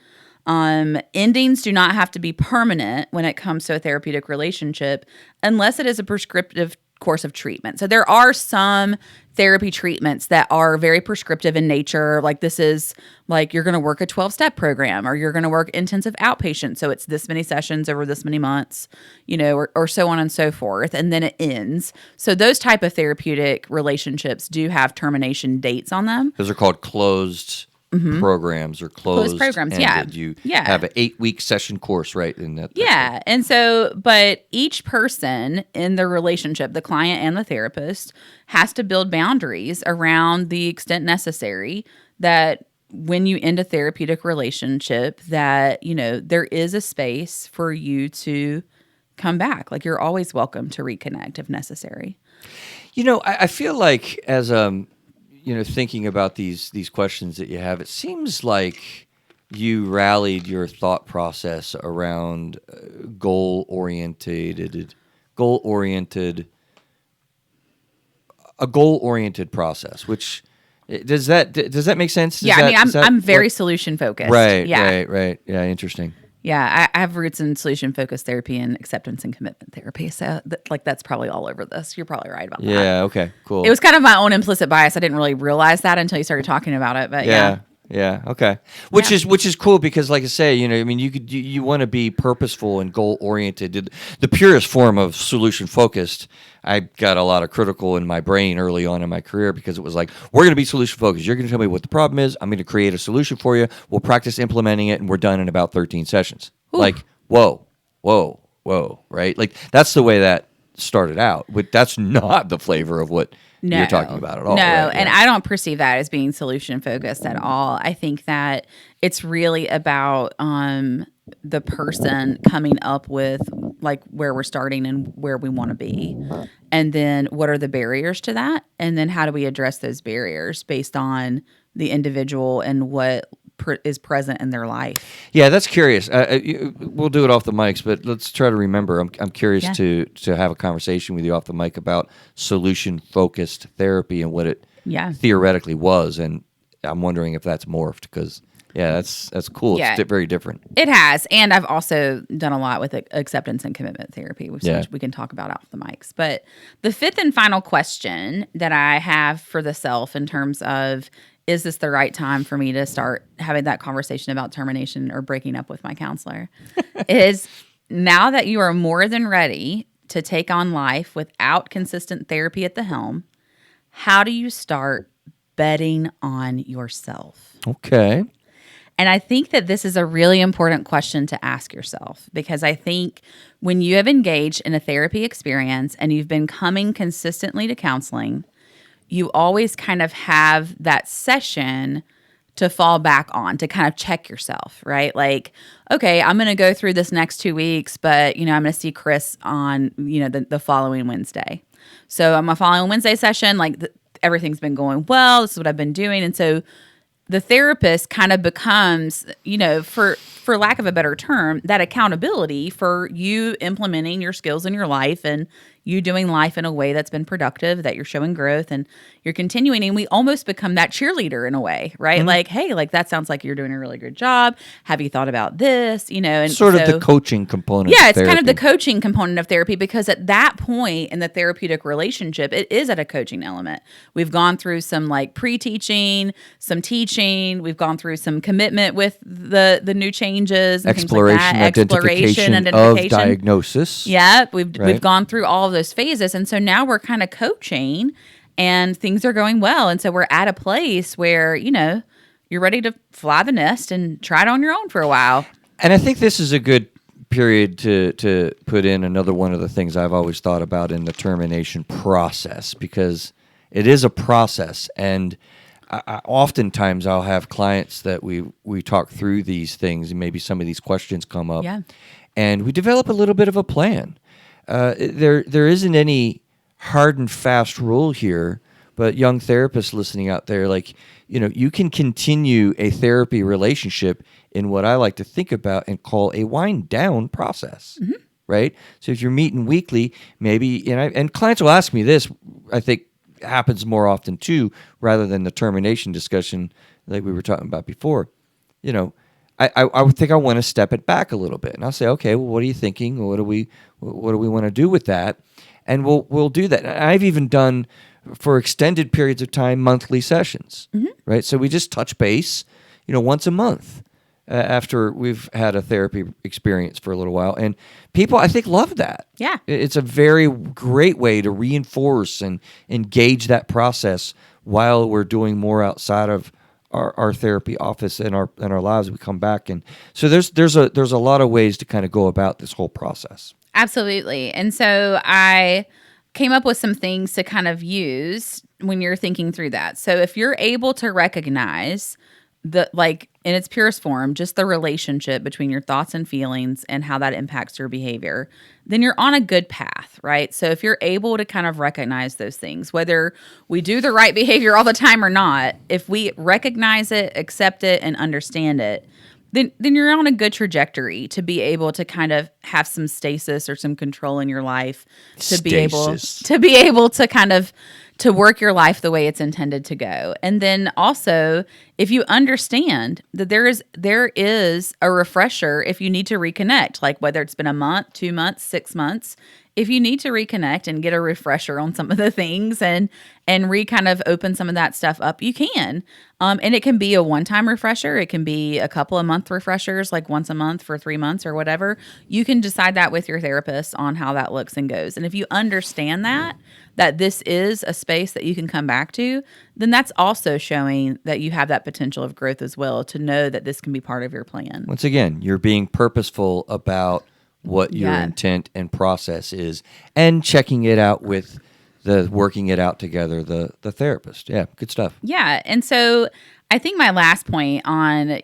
Endings do not have to be permanent when it comes to a therapeutic relationship, unless it is a prescriptive course of treatment. So there are some therapy treatments that are very prescriptive in nature. Like, this is like you're going to work a 12-step program, or you're going to work intensive outpatient. So it's this many sessions over this many months, or so on and so forth. And then it ends. So those type of therapeutic relationships do have termination dates on them. Those are called closed programs or closed programs, ended. yeah. You Yeah. have an 8-week session course, right? In that. Yeah. And so, but each person in the relationship, the client and the therapist, has to build boundaries around the extent necessary that when you end a therapeutic relationship, that, there is a space for you to come back. Like, you're always welcome to reconnect if necessary. I feel like as thinking about these questions that you have, it seems like you rallied your thought process around goal-oriented process. Which does that make sense? I'm very solution focused. Right. Yeah. Right. Yeah. Interesting. Yeah, I have roots in solution-focused therapy and acceptance and commitment therapy. So, that's probably all over this. You're probably right about that. Yeah. Okay. Cool. It was kind of my own implicit bias. I didn't really realize that until you started talking about it. But yeah. Yeah. Okay. Which is cool because, like I say, you want to be purposeful and goal oriented. The purest form of solution focused, I got a lot of critical in my brain early on in my career because it was like, we're going to be solution focused. You're going to tell me what the problem is. I'm going to create a solution for you. We'll practice implementing it, and we're done in about 13 sessions. Ooh. Like, whoa, right? Like, that's the way that started out. But that's not the flavor of what you're talking about at all. No, right? And I don't perceive that as being solution focused at all. I think that it's really about the person coming up with like where we're starting and where we want to be. And then what are the barriers to that? And then how do we address those barriers based on the individual and what is present in their life? Yeah, that's curious. We'll do it off the mics, but let's try to remember. I'm curious to have a conversation with you off the mic about solution-focused therapy and what it theoretically was, and I'm wondering if that's morphed because that's cool. Yeah. It's very different. It has, and I've also done a lot with acceptance and commitment therapy, which we can talk about off the mics. But the fifth and final question that I have for the self in terms of, is this the right time for me to start having that conversation about termination or breaking up with my counselor? Is now that you are more than ready to take on life without consistent therapy at the helm, how do you start betting on yourself? Okay. And I think that this is a really important question to ask yourself, because I think when you have engaged in a therapy experience and you've been coming consistently to counseling, you always kind of have that session to fall back on, to kind of check yourself, right? Like, okay, I'm going to go through this next 2 weeks, but, I'm going to see Chris on, the following Wednesday. So on my following Wednesday session, like everything's been going well. This is what I've been doing. And so the therapist kind of becomes, for lack of a better term, that accountability for you implementing your skills in your life and you doing life in a way that's been productive, that you're showing growth and you're continuing. And we almost become that cheerleader in a way, right? Mm-hmm. Like, hey, like that sounds like you're doing a really good job. Have you thought about this? And sort of the coaching component. Yeah, it's kind of the coaching component of therapy, because at that point in the therapeutic relationship, it is at a coaching element. We've gone through some like pre-teaching, some teaching. We've gone through some commitment with the new changes, and exploration, things like that. Exploration, identification of diagnosis. Yeah, we've gone through all of those phases, and so now we're kind of coaching, and things are going well, and so we're at a place where you're ready to fly the nest and try it on your own for a while. And I think this is a good period to put in another one of the things I've always thought about in the termination process, because it is a process, and oftentimes I'll have clients that we talk through these things, and maybe some of these questions come up, Yeah. and we develop a little bit of a plan. There isn't any hard and fast rule here, but young therapists listening out there, like, you can continue a therapy relationship in what I like to think about and call a wind down process. Mm-hmm. Right? So if you're meeting weekly, maybe, and clients will ask me this, I think happens more often too, rather than the termination discussion like we were talking about before. I would think I want to step it back a little bit, and I'll say, okay, well, what are you thinking? What do we want to do with that? And we'll do that. And I've even done, for extended periods of time, monthly sessions, right? So we just touch base, once a month. After we've had a therapy experience for a little while. And people, I think, love that. Yeah. It's a very great way to reinforce and engage that process while we're doing more outside of our therapy office and our lives. We come back. And so there's a lot of ways to kind of go about this whole process. Absolutely. And so I came up with some things to kind of use when you're thinking through that. So if you're able to recognize in its purest form, just the relationship between your thoughts and feelings and how that impacts your behavior, then you're on a good path, right? So if you're able to kind of recognize those things, whether we do the right behavior all the time or not, if we recognize it, accept it, and understand it, then you're on a good trajectory to be able to kind of have some stasis or some control in your life, to be able to kind of to work your life the way it's intended to go. And then also, if you understand that there is a refresher if you need to reconnect, like whether it's been a month, 2 months, 6 months, if you need to reconnect and get a refresher on some of the things and kind of open some of that stuff up, you can. And it can be a one-time refresher. It can be a couple of month refreshers, like once a month for 3 months or whatever. You can decide that with your therapist on how that looks and goes. And if you understand that this is a space that you can come back to, then that's also showing that you have that potential of growth as well, to know that this can be part of your plan. Once again, you're being purposeful about what your intent and process is, and checking it out with working it out together, the therapist. Yeah, good stuff. Yeah. And so I think my last point on,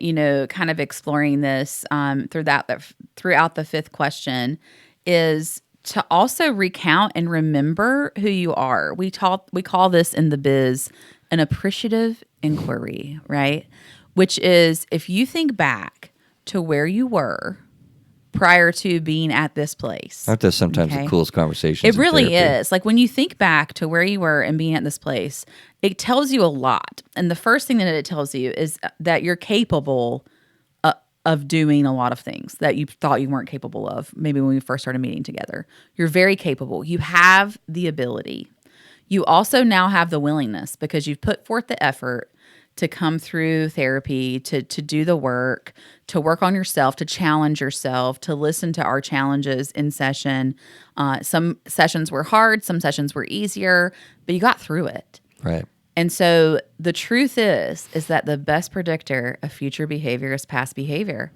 kind of exploring this throughout the fifth question is to also recount and remember who you are. We call this in the biz an appreciative inquiry, right? Which is, if you think back to where you were prior to being at this place. Aren't those sometimes the coolest conversations? It really is. Like when you think back to where you were and being at this place, it tells you a lot. And the first thing that it tells you is that you're capable of doing a lot of things that you thought you weren't capable of, maybe when we first started meeting together. You're very capable. You have the ability. You also now have the willingness, because you've put forth the effort to come through therapy, to do the work, to work on yourself, to challenge yourself, to listen to our challenges in session. Some sessions were hard, some sessions were easier, but you got through it. Right. And so the truth is that the best predictor of future behavior is past behavior.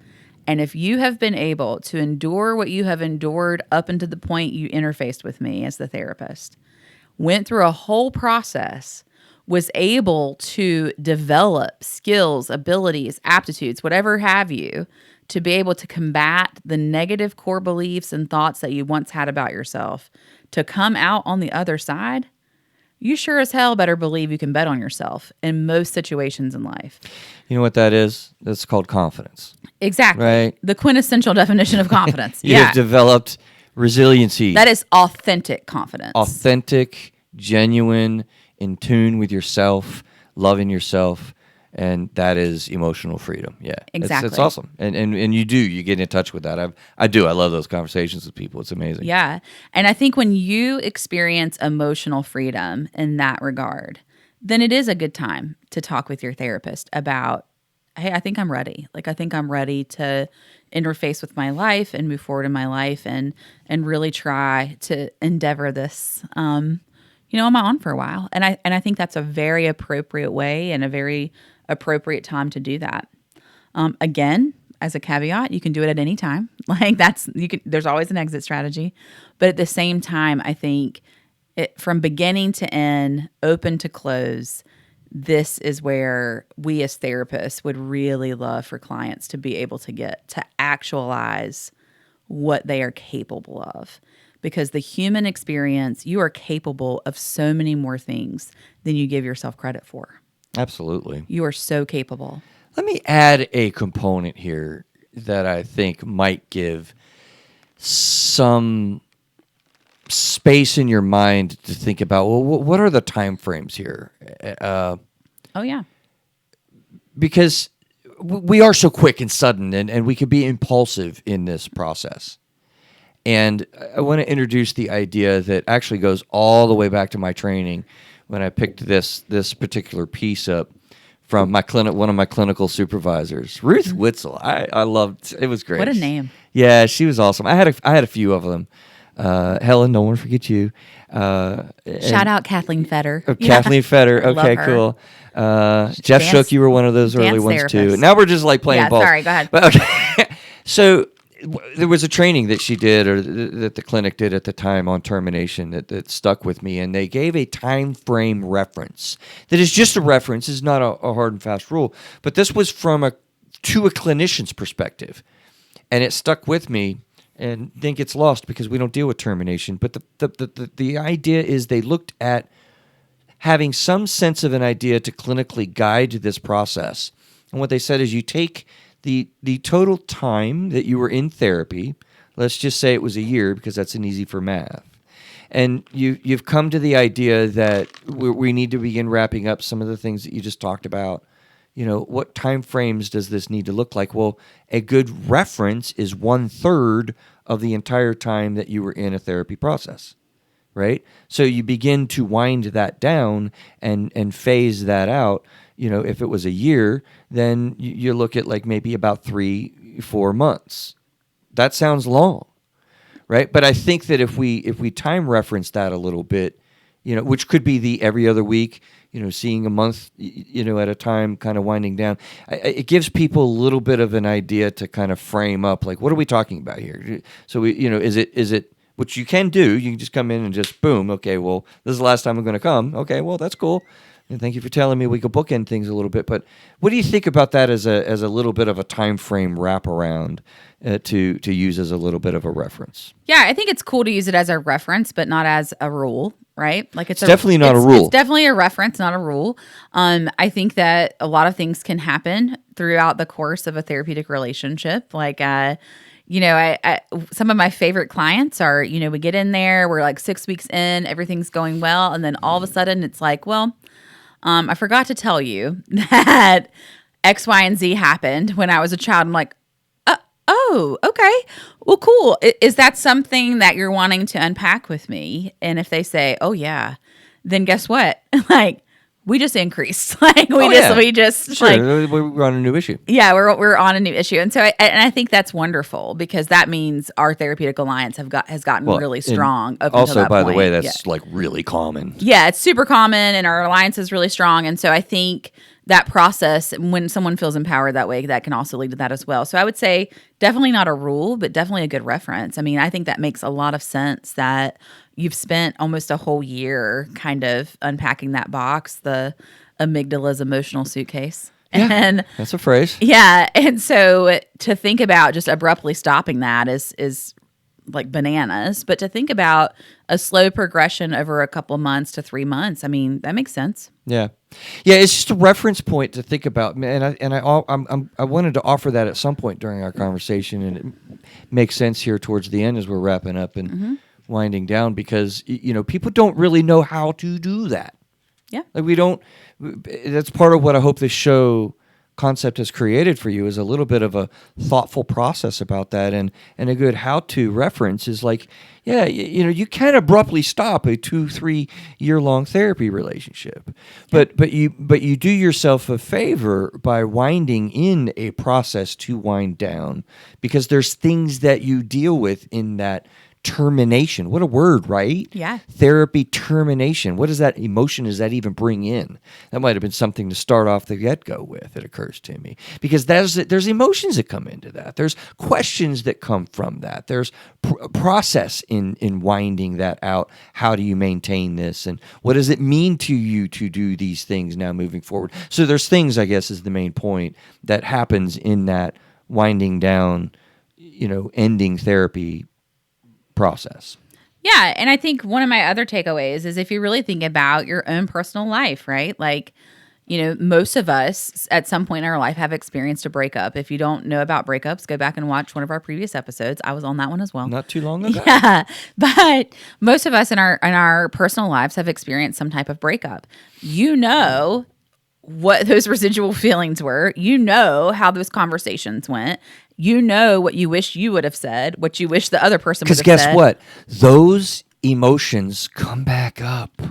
And if you have been able to endure what you have endured up until the point you interfaced with me as the therapist, went through a whole process, was able to develop skills, abilities, aptitudes, whatever have you, to be able to combat the negative core beliefs and thoughts that you once had about yourself, to come out on the other side, you sure as hell better believe you can bet on yourself in most situations in life. You know what that is? That's called confidence. Exactly. Right? The quintessential definition of confidence. You have developed resiliency. That is authentic confidence. Authentic, genuine, in tune with yourself, loving yourself, and that is emotional freedom. Yeah, exactly. It's awesome, and you get in touch with that. I love those conversations with people. It's amazing. Yeah, and I think when you experience emotional freedom in that regard, then it is a good time to talk with your therapist about, hey, I think I'm ready. Like, I think I'm ready to interface with my life and move forward in my life and really try to endeavor this. I'm on for a while. And I think that's a very appropriate way and a very appropriate time to do that. Again, as a caveat, you can do it at any time. Like there's always an exit strategy. But at the same time, I think from beginning to end, open to close, this is where we as therapists would really love for clients to be able to get to actualize what they are capable of. Because the human experience, you are capable of so many more things than you give yourself credit for. Absolutely. You are so capable. Let me add a component here that I think might give some space in your mind to think about, well, what are the time frames here? Oh, yeah. Because we are so quick and sudden, and we can be impulsive in this process. And I want to introduce the idea that actually goes all the way back to my training when I picked this particular piece up from one of my clinical supervisors, Ruth Witzel. I loved it. Was great. What a name. Yeah, she was awesome. I had a few of them. Helen, don't want to forget you. Shout out Kathleen Fetter. Kathleen Fetter. I love Okay, her. cool. Jeff Shook, you were one of those early dance ones therapist. too. Now we're just like playing ball. Sorry, go ahead. But, okay. So there was a training that she did, or that the clinic did at the time on termination that stuck with me, and they gave a time frame reference that is just a reference, is not a hard and fast rule, but this was to a clinician's perspective, and it stuck with me. And then gets lost because we don't deal with termination. But the idea is they looked at having some sense of an idea to clinically guide this process. And what they said is you take the total time that you were in therapy, let's just say it was a year because that's an easy for math. And you've come to the idea that we need to begin wrapping up some of the things that you just talked about. You know, what time frames does this need to look like? Well, a good reference is 1/3 of the entire time that you were in a therapy process, right? So you begin to wind that down and phase that out. You know, if it was a year, then you look at like maybe about 3-4 months. That sounds long, right? But I think that if we time reference that a little bit, you know, which could be the every other week, you know, seeing a month, you know, at a time, kind of winding down. It gives people a little bit of an idea to kind of frame up, like, what are we talking about here? So we, you know, is it, which you can do. You can just come in and just boom. Okay, well, this is the last time I'm going to come. Okay, well, that's cool. And thank you for telling me we could bookend things a little bit. But what do you think about that as a little bit of a time frame wraparound to use as a little bit of a reference? Yeah, I think it's cool to use it as a reference, but not as a rule, right? Like it's definitely not a rule. It's definitely a reference, not a rule. I think that a lot of things can happen throughout the course of a therapeutic relationship. Like, you know, I some of my favorite clients are, you know, we get in there, we're like 6 weeks in, everything's going well, and then all of a sudden it's like, well, I forgot to tell you that X, Y, and Z happened when I was a child. I'm like, oh, okay. Well, cool. Is that something that you're wanting to unpack with me? And if they say, oh, yeah, then guess what? Like, we just increased. Like, we just sure. like, we're on a new issue. Yeah, we're on a new issue. And so I think that's wonderful because that means our therapeutic alliance has gotten really strong. Up also, until that by point. the way, that's like really common. Yeah, it's super common and our alliance is really strong. And so I think that process, when someone feels empowered that way, that can also lead to that as well. So I would say definitely not a rule, but definitely a good reference. I mean, I think that makes a lot of sense that you've spent almost a whole year kind of unpacking that box, the amygdala's emotional suitcase. Yeah, and that's a phrase. Yeah. And so to think about just abruptly stopping that is like bananas. But to think about a slow progression over a couple of months to 3 months, I mean, that makes sense. Yeah. Yeah, it's just a reference point to think about, and I wanted to offer that at some point during our conversation, and it makes sense here towards the end as we're wrapping up and winding down, because you know people don't really know how to do that. Yeah, like we don't. That's part of what I hope this show concept has created for you, is a little bit of a thoughtful process about that, and a good how-to reference is like, yeah, you know, you can't abruptly stop a 2-3 year long therapy relationship, but you do yourself a favor by winding in a process to wind down, because there's things that you deal with in that termination. What a word, right? Yeah. Therapy termination. What does that emotion does that even bring in? That might have been something to start off the get-go with, it occurs to me. Because there's emotions that come into that. There's questions that come from that. There's process in winding that out. How do you maintain this? And what does it mean to you to do these things now moving forward? So there's things, I guess, is the main point that happens in that winding down, ending therapy process. Yeah. And I think one of my other takeaways is if you really think about your own personal life, right? Like, most of us at some point in our life have experienced a breakup. If you don't know about breakups, go back and watch one of our previous episodes. I was on that one as well. Not too long ago. Yeah. But most of us in our personal lives have experienced some type of breakup. What those residual feelings were. How those conversations went. What you wish you would have said, what you wish the other person would have said. Because guess what? Those emotions come back up.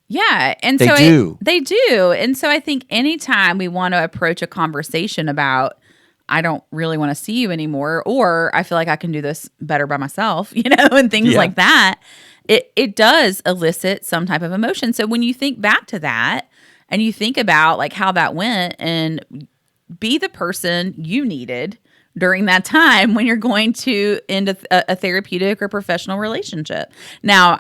Yeah. And they do. And so I think anytime we want to approach a conversation about, I don't really want to see you anymore, or I feel like I can do this better by myself, and things like that, it does elicit some type of emotion. So when you think back to that and you think about like how that went and be the person you needed during that time when you're going to end a therapeutic or professional relationship. Now,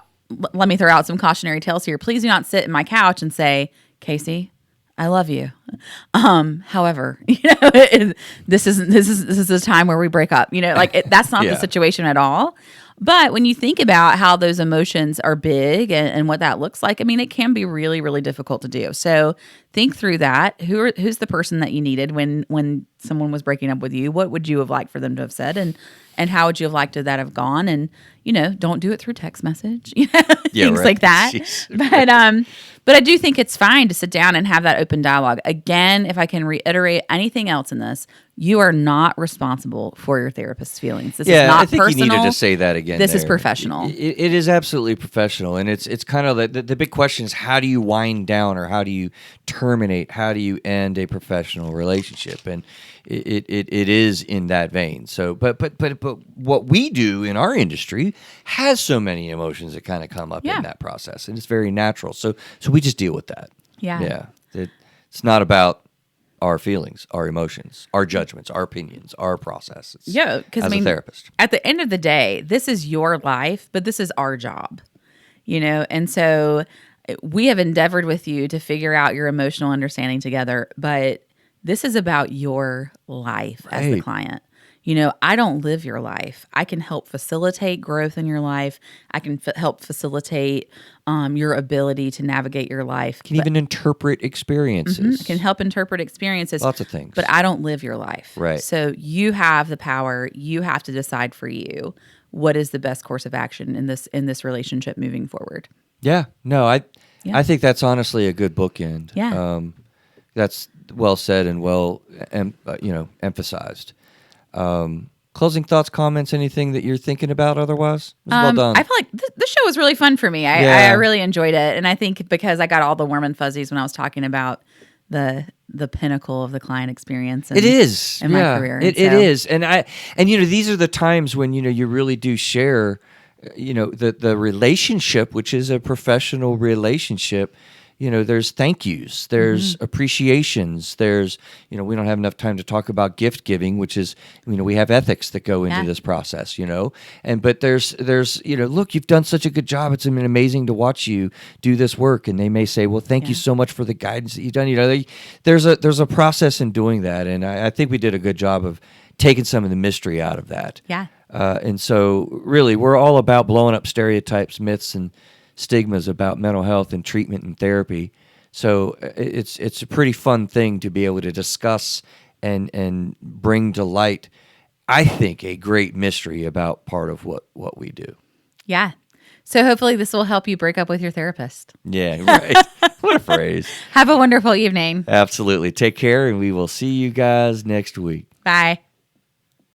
let me throw out some cautionary tales here. Please do not sit in my couch and say, Casey, I love you. However, this is a time where we break up. That's not the situation at all. But when you think about how those emotions are big and what that looks like, it can be really, really difficult to do. So think through that. Who's the person that you needed when someone was breaking up with you? What would you have liked for them to have said? And how would you have liked that have gone? And, don't do it through text message, things like that. But I do think it's fine to sit down and have that open dialogue. Again, if I can reiterate anything else in this, you are not responsible for your therapist's feelings. This is not I think personal. You needed to say that again. This is professional. It is absolutely professional. And it's kind of the big question is, how do you wind down or how do you terminate? How do you end a professional relationship? And it is in that vein. So, but what we do in our industry has so many emotions that kind of come up in that process, and it's very natural. So we just deal with that. Yeah. It's not about our feelings, our emotions, our judgments, our opinions, our processes. Yeah, because a therapist, at the end of the day, this is your life, but this is our job. And so we have endeavored with you to figure out your emotional understanding together, but this is about your life as the client. I don't live your life. I can help facilitate growth in your life. I can help facilitate your ability to navigate your life. Can even interpret experiences. Can help interpret experiences. Lots of things. But I don't live your life. Right. So you have the power. You have to decide for you what is the best course of action in this relationship moving forward. Yeah. No, I think that's honestly a good bookend. Yeah. That's well said and well emphasized. Closing thoughts, comments, anything that you're thinking about otherwise? It was well done. I feel like this show was really fun for me. I really enjoyed it. And I think because I got all the warm and fuzzies when I was talking about the pinnacle of the client experience. It is. In my career. It is. And these are the times when, you really do share, the relationship, which is a professional relationship. There's thank yous, there's appreciations, there's, we don't have enough time to talk about gift giving, which is, we have ethics that go into this process, but there's, look, you've done such a good job. It's been amazing to watch you do this work. And they may say, well, thank you so much for the guidance that you've done. There's a process in doing that. And I think we did a good job of taking some of the mystery out of that. Yeah. And so really, we're all about blowing up stereotypes, myths, and stigmas about mental health and treatment and therapy. So it's a pretty fun thing to be able to discuss and bring to light, I think, a great mystery about part of what we do. Yeah. So hopefully this will help you break up with your therapist. Yeah, right. What a phrase. Have a wonderful evening. Absolutely. Take care, and we will see you guys next week. Bye.